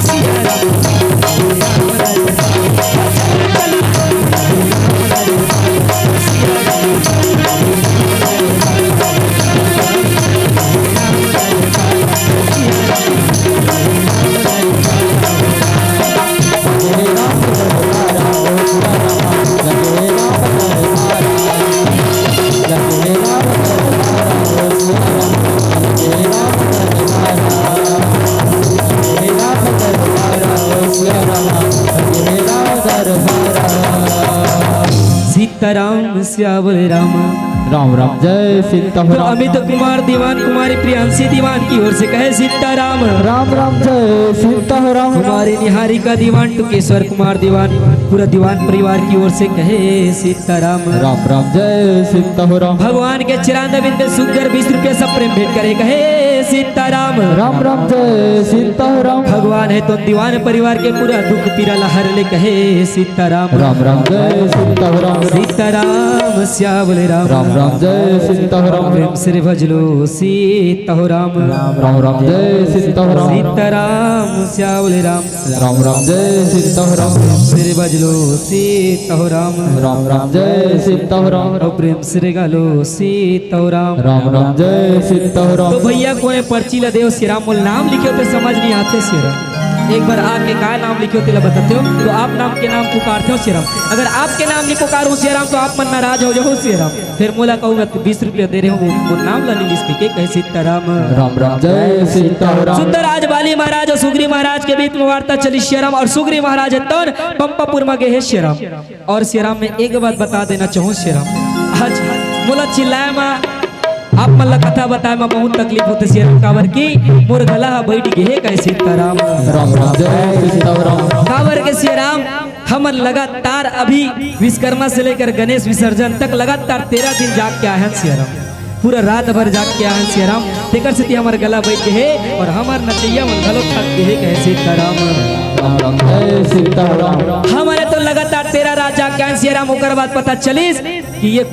सिया राम, सीताराम श्यावल राम।
राम राम जय
तो
सीताराम।
अमित कुमार दीवान कुमारी प्रियांशी दीवान की ओर से कहे सीताराम।
राम राम जय सीताराम।
कुमारी निहारिका दीवान टुकेश्वर कुमार दीवान पूरा दीवान परिवार की ओर से कहे सीताराम।
राम राम जय सीताराम।
भगवान के चिरांद बिंद सुगर 20 रुपये सब प्रेम भेंट करे कहे सीताराम।
राम राम जय सीताराम।
भगवान है तो दीवान परिवार के पूरा दुख पीरा लहर ले कहे सीताराम।
राम राम जय सीताराम।
सीताराम श्यावल राम।
राम राम जय सीताराम।
प्रेम से भजलो सीताराम।
राम राम जय सीताराम।
सीताराम श्यावल राम।
राम राम जय सीताराम।
सिर बजलो सीताराम।
राम राम जय सीताराम।
और प्रेम से गालो सीताराम।
राम राम जय सीताराम।
तो भैया कोई पर्ची ला देव श्री राम बोल नाम लिखे होते समझ नहीं आते श्री राम। एक बार आके का नाम लिखे होते ला बताते हो तो आप नाम के नाम पुकारते हो श्री राम। अगर आपके नाम नहीं पुकारो श्री राम तो आप मन नाराज हो जाओ श्री राम। फिर मोला कहूँगा 20 रुपया दे रहे हो वो नाम ला नहीं लिख के कहे सीताराम।
राम राम जय सीताराम।
सुंदर आज बाली महाराज और सुग्री महाराज के बीच में वार्ता चली श्री राम और सुग्री महाराज है तौर पंपापुर में गए श्री राम। और श्री राम में एक बात बता देना चाहूँ श्री राम आज मोला चिल्लाए में आप मन कथा बताए में बहुत तकलीफ होते श्री राम कावर की मोर गला बैठ गए कहे सीताराम।
राम राम जय सीताराम।
कावर के श्री राम हमर लगातार अभी विश्वकर्मा से लेकर गणेश विसर्जन तक लगातार 13 दिन जाग के आए हैं श्री राम। पूरा रात भर जाग के आए हैं श्री राम। तेकर से हमार गला बैठ के है और हमार नचैया मन गलो थक के है कहे सीताराम।
राम राम जय सीताराम।
हमारे तो लगातार 13 रात जाग के आए श्री राम। ओकर बाद पता चलिस कि ये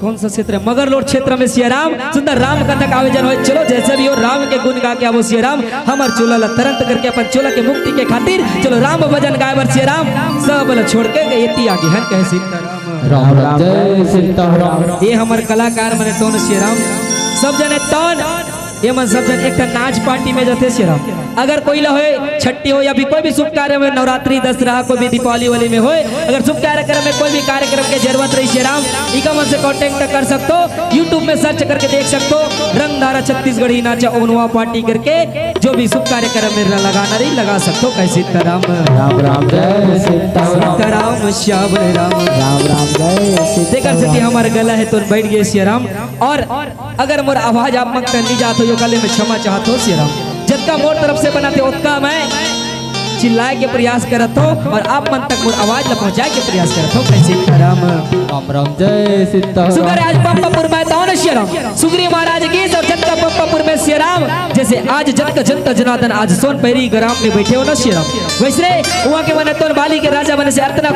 कौन सा क्षेत्र है मगरलोड क्षेत्र में श्री राम सुंदर राम कथा का आयोजन हो। चलो जैसे भी हो राम के गुण गा के आवो श्री राम। हमार चोला ला तरंत करके अपन चोला के मुक्ति के खातिर चलो राम भजन गाए बर श्री राम सब ला छोड़ के एती आगे हन कहे सीताराम।
राम राम जय सीताराम।
ये हमार कलाकार मने तो श्री राम सब जने तौन ये मन सब जन एक नाच पार्टी में जाते श्री राम। अगर कोई ला होए छठी हो या भी कोई भी शुभ कार्य में नवरात्रि दशहरा कोई भी दीपावली वाली में होए अगर शुभ कार्यक्रम में कोई भी कार्यक्रम के जरूरत रही श्री राम इका मन से कांटेक्ट कर सकते हो। यूट्यूब में सर्च करके देख सकते हो रंगधारा छत्तीसगढ़ी नाचा ओनवा पार्टी करके जो भी शुभ कार्यक्रम में लगाना रही लगा सकते हो कहे सीताराम।
राम राम जय सीताराम।
सीताराम श्यावल राम।
राम राम जय
देखकर से हमारे गला है तो बैठ गए श्री राम। और अगर मोर आवाज आप मत नहीं जाते हो गले में क्षमा चाहते हो श्री राम। जितना मोर तरफ से बनाते उतना मैं चिल्लाए के प्रयास करत हो और आप मन तक मोर आवाज ला पहुंचाए के प्रयास करत हो कैसे सीताराम।
राम राम जय सीताराम।
सुगर आज पंपापुर में तो न श्री राम सुग्री महाराज की सब जनता पंपापुर में श्री राम जैसे आज जनता जनता जनार्दन आज सोन पैरी ग्राम में बैठे हो न श्री राम वैसे वहाँ के बने तो बाली के राजा बने से अतना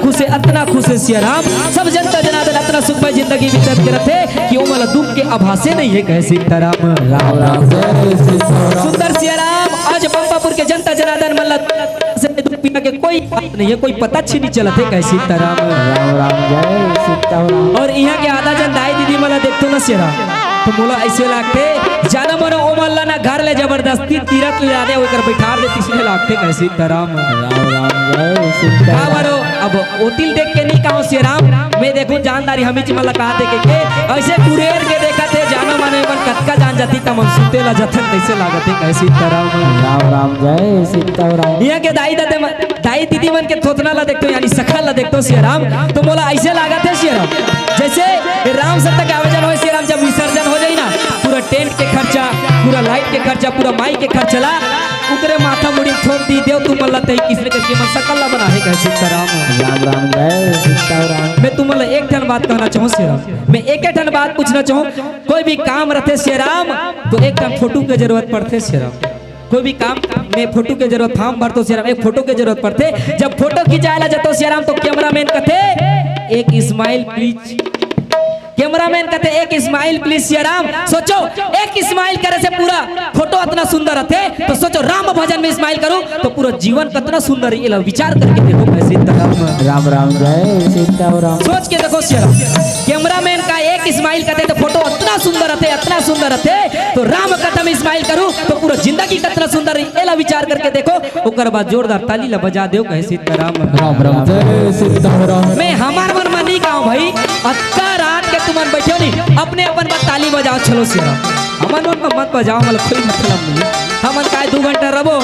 खुश है श्री राम। सब जनता जनार्दन अतना सुखमय जिंदगी व्यतीत करते हैं कि उमला दुख के आभासे नहीं है कहे सीताराम।
राम राम जय सीताराम।
सुंदर श्री राम आज पंपापुर के जनता जनार्दन मतलब से दुख पीना के कोई बात नहीं है कोई पता नहीं चलते है कहे सीताराम।
राम राम जय सीताराम।
और यहाँ के आधा जन दाई दीदी मला देखते ना श्री राम तो मोला ऐसे लागते जाना मनो ओ मल्ला ना घर ले जबरदस्ती तीरथ ले जाने ओकर बैठार दे तीसरे लागते कहे सीताराम।
राम राम जय
का
सीताराम।
बरो अब ओतिल देख के नहीं कहो श्री राम मैं देखूं जानदारी हमीच मला कहा देखे के ऐसे कुरेर के देखा थे जाना माने मन कतका जान जाती तम सुते ला जथन कैसे लागते कहे सीताराम।
राम राम जय सीताराम।
यहाँ के दाई दीदी मन के थोतना ला देखते यानी सखा ला देखते श्री राम तो मोला ऐसे लागत है श्री राम जैसे राम सत्ता के आयोजन हो श्री राम जब विसर्जन हो जाए ना पूरा टेंट के खर्चा पूरा लाइट के खर्चा पूरा माइक के खर्चा ला उकरे माथा मुड़ी ठोक दी देव तू मल्ला तई किसने करके मन सकल्ला बना है कह सीताराम
राम राम जय सीताराम।
मैं तुम मल्ला एक ठन बात कहना चाहूँ श्रीराम। मैं एक ठन बात पूछना चाहूँ, कोई भी काम रहते श्रीराम तो एक ठन फोटो की जरूरत पड़ते श्रीराम। कोई भी काम में फोटो की जरूरत फॉर्म भरतो श्रीराम, एक फोटो की जरूरत पड़ते। जब फोटो खिंचाया जातो श्रीराम तो कैमरामैन कहते एक स्माइल प्लीज। कैमरामैन कहते एक स्माइल प्लीज श्रीराम। सोचो एक स्माइल करे से पूरा फोटो इतना सुंदर रहते, तो सोचो राम भजन में स्माइल करूं तो पूरा जीवन कितना सुंदर है। विचार करके देखो कैसे
राम राम जय सीताराम।
सोच के देखो श्रीराम, कैमरामैन का एक स्माइल करते तो फोटो इतना सुंदर रहते, इतना सुंदर रहते। तो राम कथा में स्माइल करूं तो पूरा जिंदगी कितना सुंदर है। एला विचार करके देखो, ओकर बाद जोरदार ताली ला बजा दो कहे सीताराम।
राम राम जय सीताराम।
मैं हमार मन में नहीं कहूं भाई, अक्का रात के तुम बैठो नहीं अपने अपन बात ताली बजाओ चलो श्रीराम। हमन मन मत बजाओ, मतलब कोई मतलब नहीं। हमन काय 2 घंटा रहो,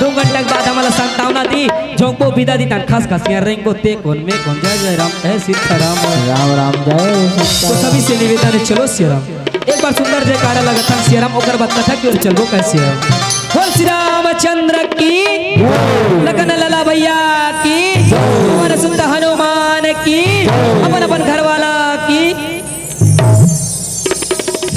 2 घंटे के बाद हमारा सांत्वना दी जोंको विदा दी तन खास खास यार रेंगो ते कौन में कौन जय जय राम है सीताराम।
राम राम जय
तो
सीताराम।
सभी से निवेदन है चलो श्रीराम एक बार सुंदर जयकारा लगता है श्रीराम। ओकर बाद कथा की ओर चलो कैसे है। बोल श्री रामचंद्र की, लगन लला भैया की, हमारे सुंदर हनुमान की, अपन अपन घर वाला की।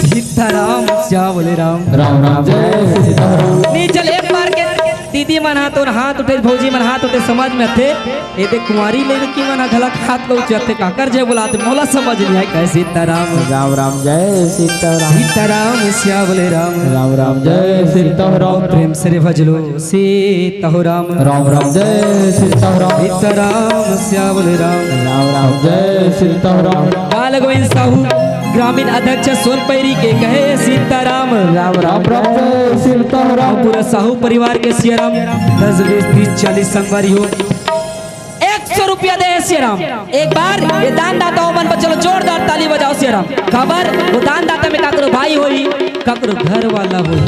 सीताराम श्याम राम।
राम राम जय सीताराम।
नहीं चल एक बार के दीदी मन हाथ उठे, भौजी मन हाथ उठे, समाज में थे ये देख कुंवारी लड़की मन घलक हाथ को उठाते काकर जय बुलाते मोला समझ नहीं आए कैसे। सीताराम
राम राम जय सीताराम।
सीताराम श्याम राम।
राम राम जय सीताराम।
प्रेम से रे भजलो सीताराम।
राम राम जय सीताराम।
सीताराम श्याम राम।
राम राम जय सीताराम।
बाल गोविंद साहू ग्रामीण अध्यक्ष सोनपैरी के कहे सीताराम।
राम राम जय सीताराम।
पूरा साहू परिवार के सियाराम 10 20 30 40 संगवारी हो 100 रुपया दे सियाराम। एक बार ये दान दाता मन पर चलो जोरदार ताली बजाओ सियाराम। खबर वो दान दाता में काकरो भाई होई, काकरो घर वाला होई।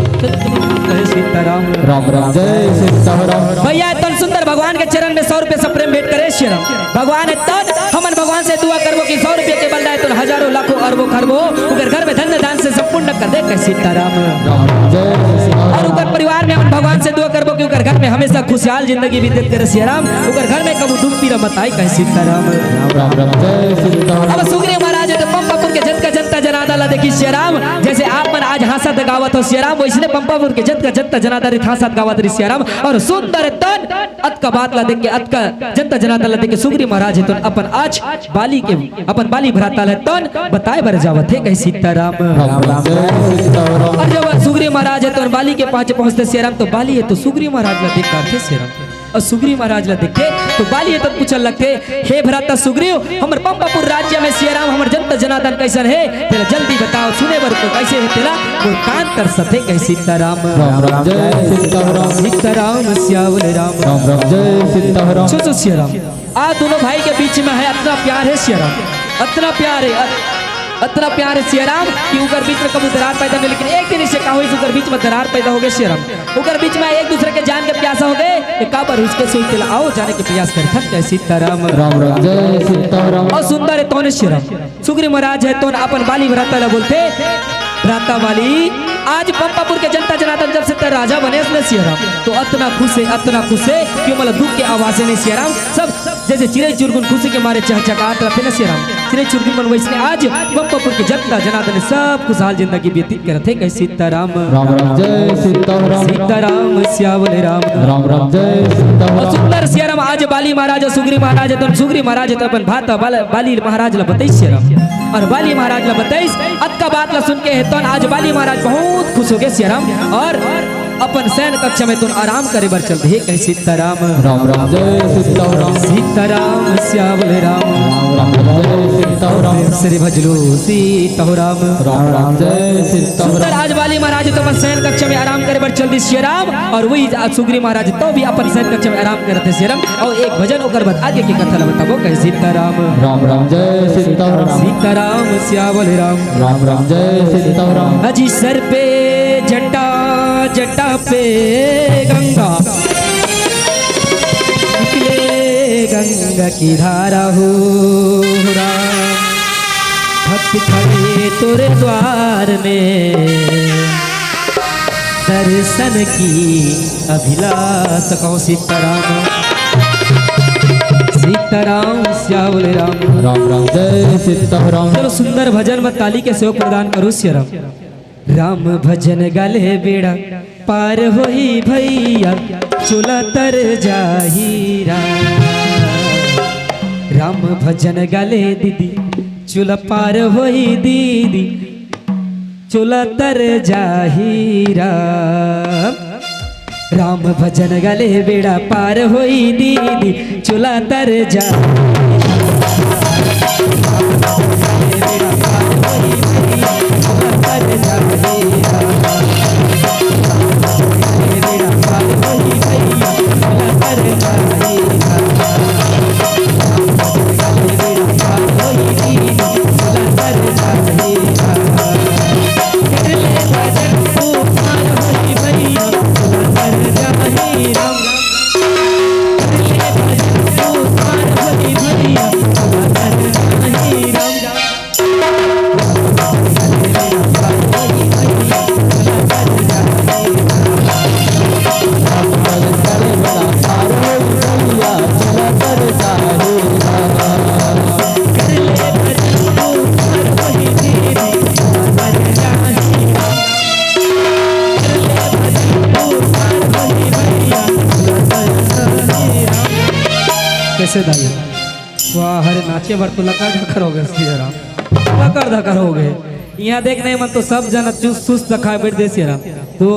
कहे सीताराम।
राम राम जय सीताराम।
भैया इतन सुंदर भगवान के चरण में 100 रुपये से प्रेम भेंट करे सियाराम। भगवान इतन हमन भगवान से दुआ करबो कि 100 रुपये के बल दाए तो हजारों लाखों अरबों खरबों उनके घर में धन्य दान से संपूर्ण कर दे कहे सीताराम।
राम राम जय सीताराम।
और उनके परिवार में हम भगवान से दुआ करबो कि उनके घर में हमेशा खुशहाल जिंदगी बीतत करे सियाराम। उनके घर में कबू दुख पीरा मत आए कहे सीताराम।
राम राम जय सीताराम।
अब सुग्रीव महाराज तो पंपापुर के जनता जनादा ला देखी सियाराम। जैसे आप मन आज हंसत गावत हो सियाराम, वैसने पंपापुर के जनता जनादा रे हंसत गावत रे सियाराम। और सुंदर तन अत का बात ला देख के अत का जनता जनादा ला देख के सुग्रीव महाराज तो अपन आज बाली के अपन बाली भराता है तन बताए बर जावत है कहे सीताराम।
राम राम जय सीताराम।
और जब सुग्रीव महाराज है तो बाली के पास पहुंचते सियाराम तो बाली है तो सुग्रीव महाराज ला देख करते सियाराम। और सुग्रीव महाराज ला देखे तो बाली है तो पूछल लगते हे भ्राता सुग्रीव हमर पंपापुर राज्य में सियाराम हमर जनता जनार्दन कैसन है तेरा जल्दी बताओ सुने बर को कैसे है तेरा और कान कर सके कहे सीताराम।
राम राम जय सीताराम।
सीताराम श्याम राम।
राम राम जय सीताराम।
सोचो सियाराम आज दोनों भाई के बीच में है इतना प्यार है सियाराम, इतना प्यार है इतना प्यार है सियाराम कि उकर बीच में कबू दरार पैदा नहीं। लेकिन एक दिन इसे कहा हुई उकर बीच में दरार पैदा हो गए सियाराम। उकर बीच में एक दूसरे के जान के प्यासा हो गए काबर उसके से तेला आओ जाने के प्रयास कर थक कहे सीताराम।
राम राम जय सीताराम।
और सुंदर है तोने सियाराम सुग्रीव महाराज है तो अपन बाली भ्राता ला बोलते भ्राता बाली आज पंपापुर के जनता जनार्दन जब से राजा बने इसने सियाराम तो इतना खुश है कि मतलब दुख के आवाज़ें नहीं सियाराम सब जैसे चिड़ै चुरगुन खुशी के मारे चहचकात रहते ना सियाराम। चिड़ै चुरगुन मन वैसने आज पंपापुर के जनता जनार्दन सब खुशहाल जिंदगी व्यतीत करते कहे सीताराम।
राम राम जय सीताराम।
सीताराम श्याम राम।
राम राम जय सीताराम।
और सुंदर सियाराम आज बाली महाराज सुग्रीव महाराज तो सुग्रीव महाराज तो अपन भाता बाली महाराज ला बताई सियाराम। और बाली महाराज ला बताइस अत का बात ला सुन के है तो आज बाली महाराज बहुत खुश हो गए सियाराम और अपन सैन कक्षा में तुम आराम करे बर चलते है कहे सीताराम।
राम राम जय सीताराम।
सीताराम श्याम राम।
राम राम जय सीताराम।
श्री भजलो सीताराम।
राम राम जय सीताराम।
सुंदर आज बाली महाराज तो अपन सैन कक्षा में आराम करे बर चलते सियाराम और वही आज सुग्रीव महाराज तो भी अपन सैन कक्षा में आराम करते सियाराम। और एक भजन ओकर बाद आगे की कथा ला बताबो कहे सीताराम।
राम राम जय सीताराम।
सीताराम श्याम राम।
राम राम जय सीताराम।
अजी सर पे जटा जटा पे गंगा निकले गंगा की धारा हो राम भक्त खड़े तोरे द्वार में दर्शन की अभिलाष कहो सीताराम सीताराम श्यावल राम।
राम राम जय सीताराम।
चलो सुंदर भजन में ताली के सेवा प्रदान करो सियाराम। राम भजन गाले बेड़ा पार होई भैया चोला तर जाही राम भजन गाले दीदी चोला पार होई दीदी चोला तर जाही राम भजन गाले बेड़ा पार होई दीदी चोला तर जा कैसे दाई वाह हरे नाचे भर तो लका धकर हो गए सियाराम लकर धकर हो गए। यहाँ देखने मन तो सब जन सुस्त दिखाई बैठ दे सियाराम। तो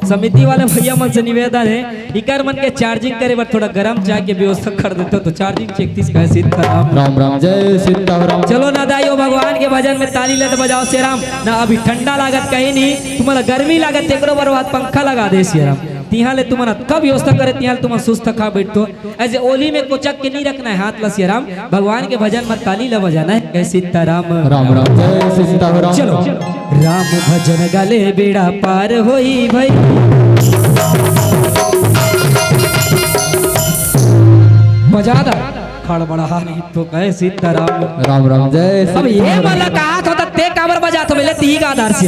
समिति वाले भैया मन से निवेदन है इकर मन के चार्जिंग करे बर थोड़ा गरम चाय के व्यवस्था कर देते तो चार्जिंग चेक 30 का सीताराम।
राम राम जय सीताराम।
चलो ना दाइयो भगवान के भजन में ताली ले तो बजाओ सियाराम ना। अभी ठंडा लागत कहीं नहीं तुम्हारा गर्मी लागत एकरो बर्बाद पंखा लगा दे सियाराम। तिहा ले तुम्हारा कब व्यवस्था करे तिहा तुम सुस्त खा बैठो ऐसे ओली में कोचक के नहीं रखना है हाथ ला सियाराम। भगवान के भजन में ताली ला बजाना है कैसे सीताराम।
राम राम जय सीताराम।
चलो राम भजन गाले बेड़ा पार होई भाई बजादा खड़बड़ा नहीं तो कहे सीताराम।
राम राम जय
अब ये वाला कहा था ते काबर बजा तो मिले ती का आधार से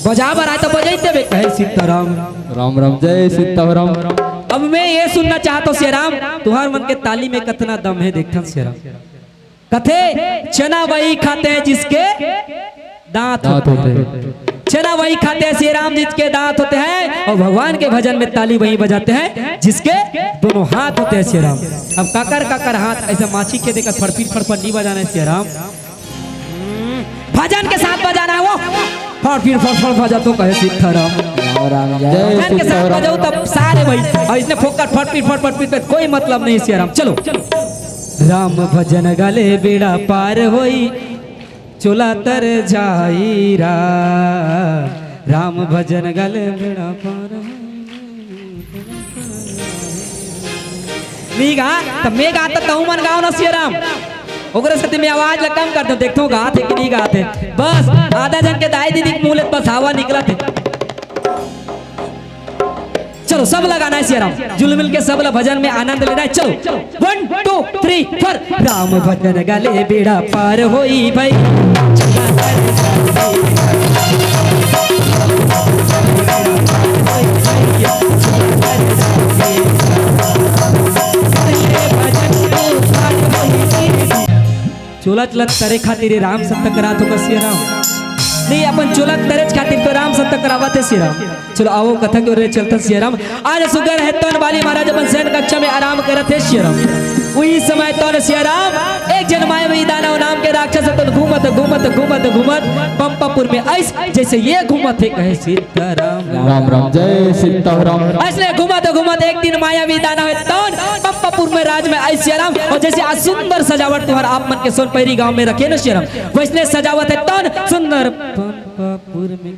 बजा बरा तो बजाते बे कहे सीताराम।
राम राम जय सीताराम।
अब मैं ये सुनना चाहता हूँ सियाराम तुम्हार मन के ताली में कितना दम है देखता सियाराम। कथे चना वही खाते हैं जिसके दांत होते हैं चना वही खाते हैं सियाराम जिसके दांत होते हैं और भगवान के भजन में ताली वही बजाते हैं जिसके दोनों हाथ होते हैं सियाराम। अब काकर काकर हाथ ऐसा माछी के देकर फड़फिर फड़फड़ नहीं बजाना है सियाराम। भजन के साथ बजाना है वो फड़फिर फड़फड़ बजा तो कहे सीताराम। भजन के साथ बजाओ तब सारे भाई और इसने फोकट फड़फिर फड़फड़ कोई मतलब नहीं सियाराम। चलो राम भजन गाले बेड़ा पार होई चोला तर जाई राम भजन गाले बेड़ा पार नहीं गा तब मैं गाता तहु मन गाओ ना सियाराम। ओकरे साथ में आवाज ला कम कर दो देखो गाते कि नहीं गाते बस आधा जन के दाई दीदी मुंह ले बस हवा निकला थे। चलो सब लगाना है सियाराम जुल मिल के सब भजन में आनंद लेना है। चलो 1 2 3 4 राम भजन गाले बेड़ा पार होई भाई चोला चलत करे खातिर राम सत्य करात हो सियाराम नहीं अपन चोला तरेज खातिर तो राम सत्य करावत है सियाराम। चलो आओ कथा के ओरे चलता सियाराम। आज सुगर है तन वाली महाराज अपन सैन कक्षा में आराम करत है सियाराम। वही समय तन सियाराम एक जन मायावी दानव नाम के राक्षस तन घूमत घूमत घूमत घूमत पंपापुर में ऐसे जैसे ये घूमत है कहे सीताराम।
राम राम जय सीताराम।
ऐसे घूमत घूमत एक दिन मायावी दानव है तन पंपापुर में राज में आई सियाराम और जैसे सुंदर सजावट तुम्हारा आप मन के सोनपहरी गांव में रखे ना सियाराम वैसने सजावट है तन सुंदर पंपापुर में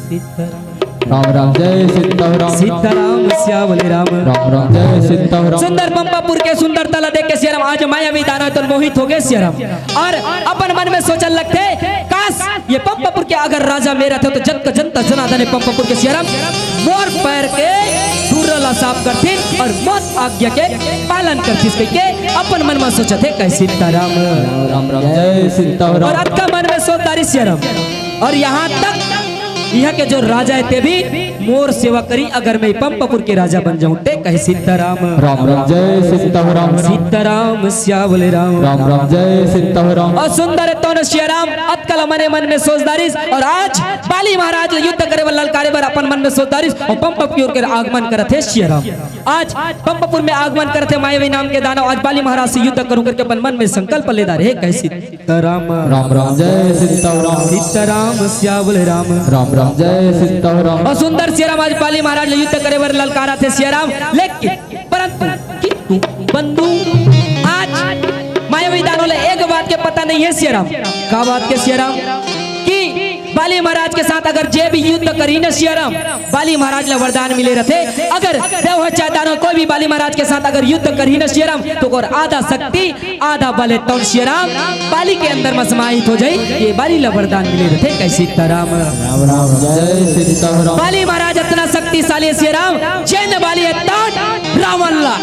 सीताराम।
राम राम जय सीताराम।
सीताराम श्यावल राम।
राम राम जय सीताराम।
सुंदर पंपापुर के सुंदरता ला देख के सियाराम आज मायावी दानव तो मोहित हो गए सियाराम और अपन मन में सोचने लगते काश ये पंपापुर के अगर राजा मेरा था तो जग का जनता जनार्दन पंपापुर के सियाराम मोर पैर के दूरला साफ करते और मौत आज्ञा के पालन करती के अपन मन में सोचा थे कैसे सीताराम।
राम राम जय सीताराम।
और अत का मन में सोचदारी सियाराम और यहाँ तक यह के जो राजा है ते भी मोर सेवा करी अगर मैं पंपपुर के राजा बन जाऊं ते कहे सीताराम।
राम राम जय सीताराम।
सीताराम श्यावल राम।
राम राम जय सीताराम।
और सुंदर तो श्री राम अतकल मने मन में सोचदारिस और आज बाली महाराज युद्ध करे बर ललकारे बर अपन मन में सोचदारिस और पंपपुर की ओर के आगमन करते श्री राम। आज पंपपुर में आगमन करते मायावी नाम के दानव आज बाली महाराज से युद्ध करूं करके अपन मन में संकल्प ले दारे कहे सीताराम।
राम राम जय सीताराम।
सीताराम श्यावल राम।
राम राम जय सीताराम।
और सुंदर श्री राम आज बाली महाराज युद्ध करे बर ललकारा थे श्री राम लेकिन परंतु बंधु आज मायावी दानव ले एक बात के पता नहीं है श्री राम। क्या बात के श्री राम कि बाली महाराज के साथ अगर जे भी युद्ध करी न श्री राम बाली महाराज ले वरदान मिले रहते अगर देव हो चाहे दानव कोई भी बाली महाराज के साथ अगर युद्ध करी न श्री राम तो और आधा शक्ति आधा बल है तो श्री राम बाली के अंदर में समाहित हो जाए ये बाली ले वरदान मिले रहते कैसे सीताराम।
राम राम जय सीताराम।
बाली महाराज इतना शक्तिशाली श्री राम जैन बाली है ताट रावण ला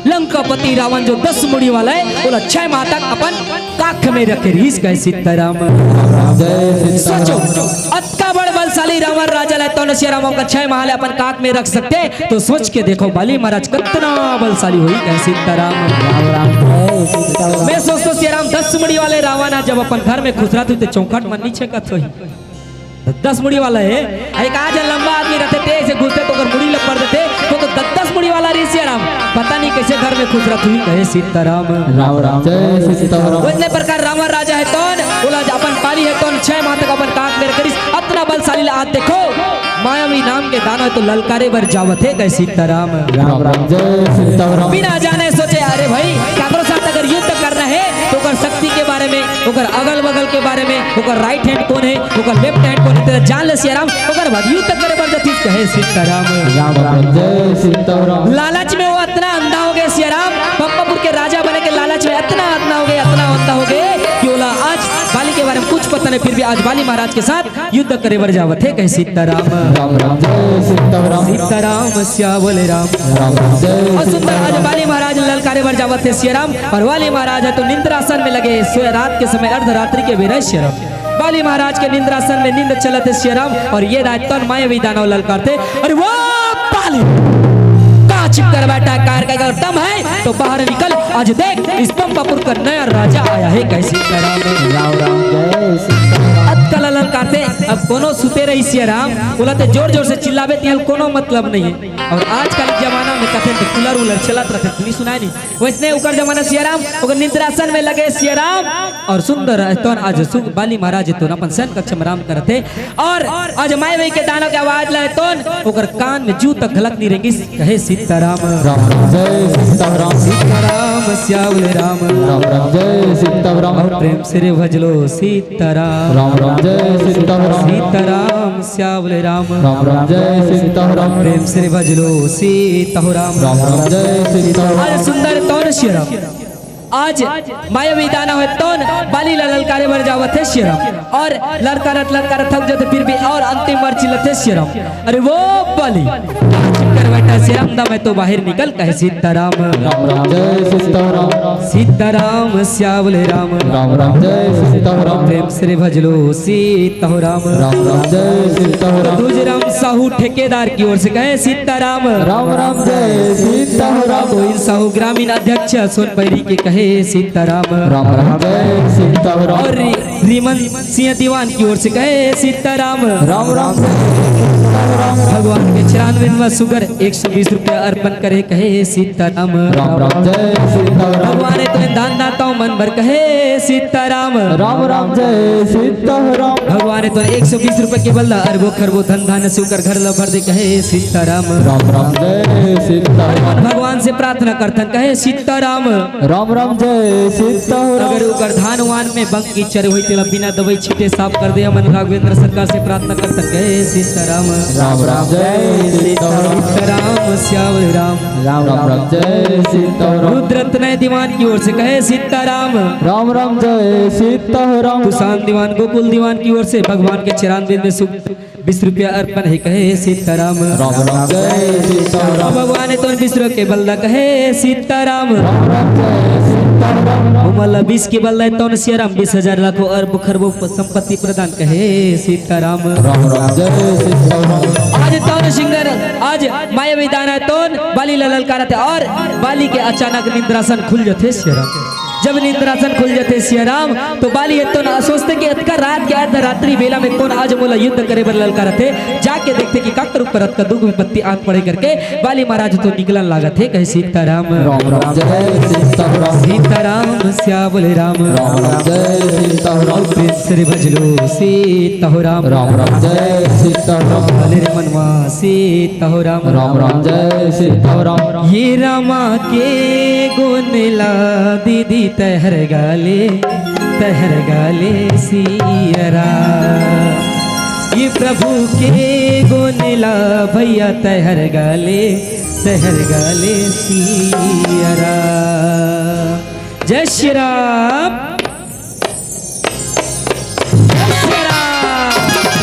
लंकापति रावण जो 10 मुड़ी वाला है बोला 6 माह तक अपन काख में रखे रीस गए सीताराम।
जय
सोचो
सीताराम।
अतका बड़ बलशाली रावण राजा ले तो श्री राम का 6 माह ले अपन काख में रख सकते तो सोच के देखो बाली महाराज कितना बलशाली हुई कहे सीताराम।
राम राम जय सीताराम।
मैं सोचता श्री राम 10 मुड़ी वाले रावण जब अपन घर में खुसरा तो चौखट मन नीचे कत हुई 10 मुड़ी वाला है एक आज लंबा आदमी रहते थे ऐसे घुसते तो अगर मुड़ी लग पड़ देते तो 10 मुड़ी वाला ऋषि राम पता नहीं कैसे घर में खुश रखी कहे सीताराम।
राम राम जय सीताराम।
वैसे प्रकार रावण राजा है कौन बोला अपन पाली है कौन 6 माह तक अपन काट में करिस अतना बलशाली आज देखो मायावी नाम के दानव तो ललकारे बर जावत है कहे सीताराम।
राम राम जय सीताराम।
बिना जाने सोचे अरे भाई काकरो साथ अगर युद्ध करना है तो ओकर शक्ति के बारे में ओकर अगल बगल के बारे में ओकर राइट हैंड कौन है ओकर लेफ्ट हैंड कौन है जान ले सियाराम ओकर बाद युद्ध करे बर जथी कहे सीताराम।
राम राम जय सीताराम।
लालच में वो इतना अंधा हो गए सियाराम पंपपुर के राजा बने के लालच में इतना अंधा हो गए इतना अंधा हो गए कि बोला आज बाली के बारे में कुछ पता नहीं फिर भी आज बाली महाराज के साथ युद्ध करे बर जावत है कहे सीताराम।
राम राम जय सीताराम।
सीताराम श्यावल राम।
राम राम जय
और सुंदर आज बाली महाराज ललकारे बर जावत है सियाराम और बाली महाराज है तो निंद्रासन में लगे सोए रात के समय अर्धरात्रि के बेरा सियाराम बाली महाराज के निंद्रासन में नींद चलते सियाराम और ये राजतन मायावी दानव ललकारते अरे वो बाली कहाँ छिप कर बैठा कार का अगर दम है तो बाहर निकल आज देख इस पंपपुर का नया राजा आया है कैसे
राम राम जय सीताराम।
अतकल ललकारते अब कोनो सुते रही सियाराम बोलाते जोर जोर से चिल्लावे तिहल कोनो मतलब नहीं है और आजकल जमाना में कहते हैं कूलर उलर चलत रहते नहीं सुनाई नहीं वैसने उकर जमाना सियाराम ओकर निद्रासन में लगे सियाराम और सुंदर तो आज सुख बाली महाराज तो अपन सन कक्ष में राम करते और आज मायावी के दानव के आवाज लगे तो ओकर कान में जू तक घलक नहीं रहेगी कहे सीताराम।
राम राम जय सीताराम।
सीताराम श्यावल राम।
राम राम जय सीताराम।
प्रेम से रे भजलो सीताराम।
राम राम जय सीताराम।
सीताराम श्यावल राम।
राम राम जय सीताराम।
प्रेम से रे भजलो सीताराम।
राम राम जय सीताराम।
आज सुंदर तौर श्रीराम आज मायावी दानव है तौन बाली ललकारे बर जावत है श्रीराम और ललकारत थक जाते फिर भी और अंतिम बार चिल्लाते श्रीराम अरे वो बाली कर बैठा श्रीराम दा मैं तो बाहर निकल कहे सीताराम।
राम राम जय सीताराम।
सीताराम श्यावल राम।
राम राम जय सीताराम।
प्रेम से भजलो सीताराम।
राम राम जय सीताराम।
दूजराम साहू ठेकेदार की ओर से कहे सीताराम।
राम राम जय सीताराम।
गोविंद साहू ग्रामीण अध्यक्ष सोनपैरी के कहे सीताराम।
राम राम जय सीताराम।
और रीमन सिंह दीवान की ओर से कहे सीताराम।
राम राम
भगवान के 94वां सुगर 120 रुपया अर्पण करे कहे सीताराम।
राम राम जय सीताराम।
भगवान ने तुम्हें दान दाताओं मन भर कहे सीताराम।
राम राम जय सीताराम।
भगवान ने तुम्हें 120 रुपए के बदला अरबों खरबों धन धान्य से उकर घर भर दे कहे सीताराम।
राम राम जय सीताराम।
भगवान से प्रार्थना करतन कहे सीताराम।
राम राम जय सीताराम।
अगर उकर धान वान में बंक की चर हुई तेला बिना दवाई छीटे साफ कर दे मन राघवेंद्र सरकार से प्रार्थना करतन कहे सीताराम।
राम राम जय सीताराम।
सीताराम श्यावल राम।
राम राम जय सीताराम।
रुद्रत्न दीवान की ओर से कहे सीताराम।
राम राम जय सीताराम।
कुशान दीवान गोकुल दीवान की ओर से भगवान के 94 में 20 रुपया अर्पण है कहे सीताराम।
राम राम जय सीताराम।
भगवान ने तो 20 रुपये के बल्ला कहे सीताराम।
राम राम जय सीताराम। सीताराम
उमला 20 के बल तो सियाराम 20,000 लाखों अरब खरबों संपत्ति प्रदान कहे सीताराम।
राम राम जय सीताराम
आज तौन सिंगर आज माया मैदान है तौन बाली ललकार थे और बाली के अचानक निंद्रासन खुल जाते सियाराम। जब निंद्रासन खुल जाते सियाराम तो बाली तो ना सोचते कि अतका रात के अर्ध रात्रि बेला में कौन आज मोला युद्ध करे बर ललकार थे। जाके देखते कि काकर ऊपर अत का दुख विपत्ति आंख पड़े करके बाली महाराज तो निकलन लागत है कहे सीताराम।
राम राम जय सीताराम
सीताराम श्यामल राम
राम राम जय सीताराम
प्रेम से भजलो सीताराम।
राम राम जय सीताराम
भले रे मनवा सीताराम।
राम राम जय सीताराम
ये रामा के गुण ला दीदी तहर गाले सियरा। ये प्रभु के गुण ला भैया तहर गाले सियरा। जय श्री राम जय श्री राम।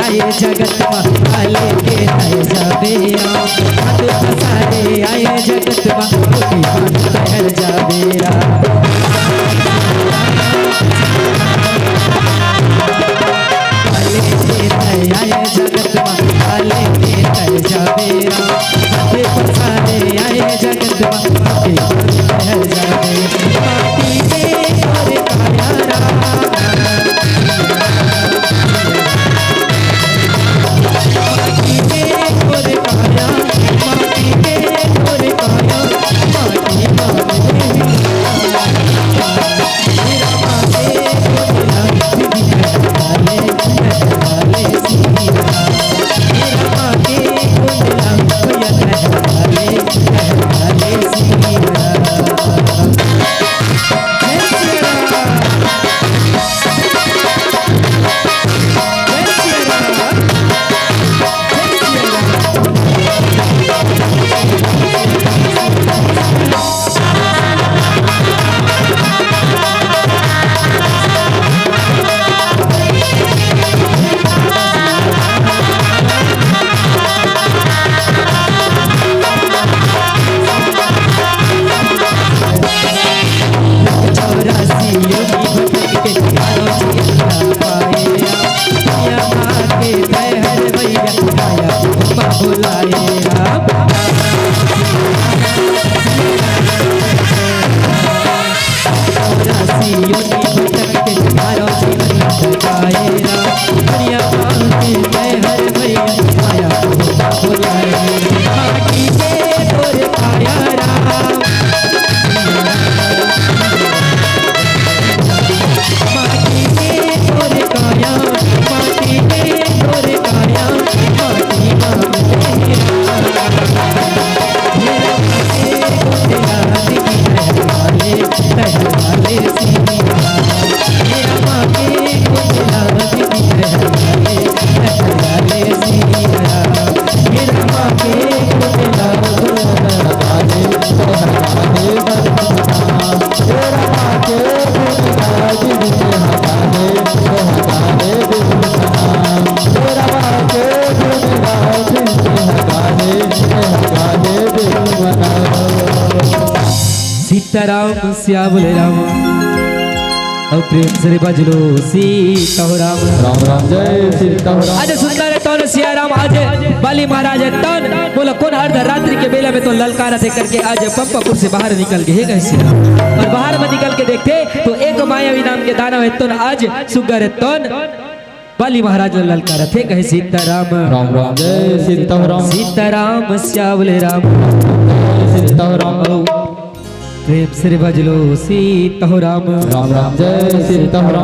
आए जगत आले के आए जाबेरा हाथ पसारे आए जगत हाथ पहर जाबेरा। आले के आए जगत आले के आए जाबेरा हाथ पसारे आए जगत हाथ पहर जाबेरा। माटी के और कायारा माटी के और काया सियाराम सिया बोले राम और प्रेम से बजलो सीताराम
राम राम जय सीताराम
आज सुंदर तौन सियाराम आज बाली महाराज तन बोला कौन अर्ध रात्रि के बेला में तो ललकारा थे करके आज पंपापुर से बाहर निकल गए कैसे और बाहर में निकल के देखते तो एक मायावी नाम के दानव है तो आज सुगर तन बाली महाराज ललकारा थे कहे सीताराम
राम राम जय सीताराम
सीताराम श्यावले राम
सीताराम
प्रेम से बजलो सीताराम
राम राम जय सीताराम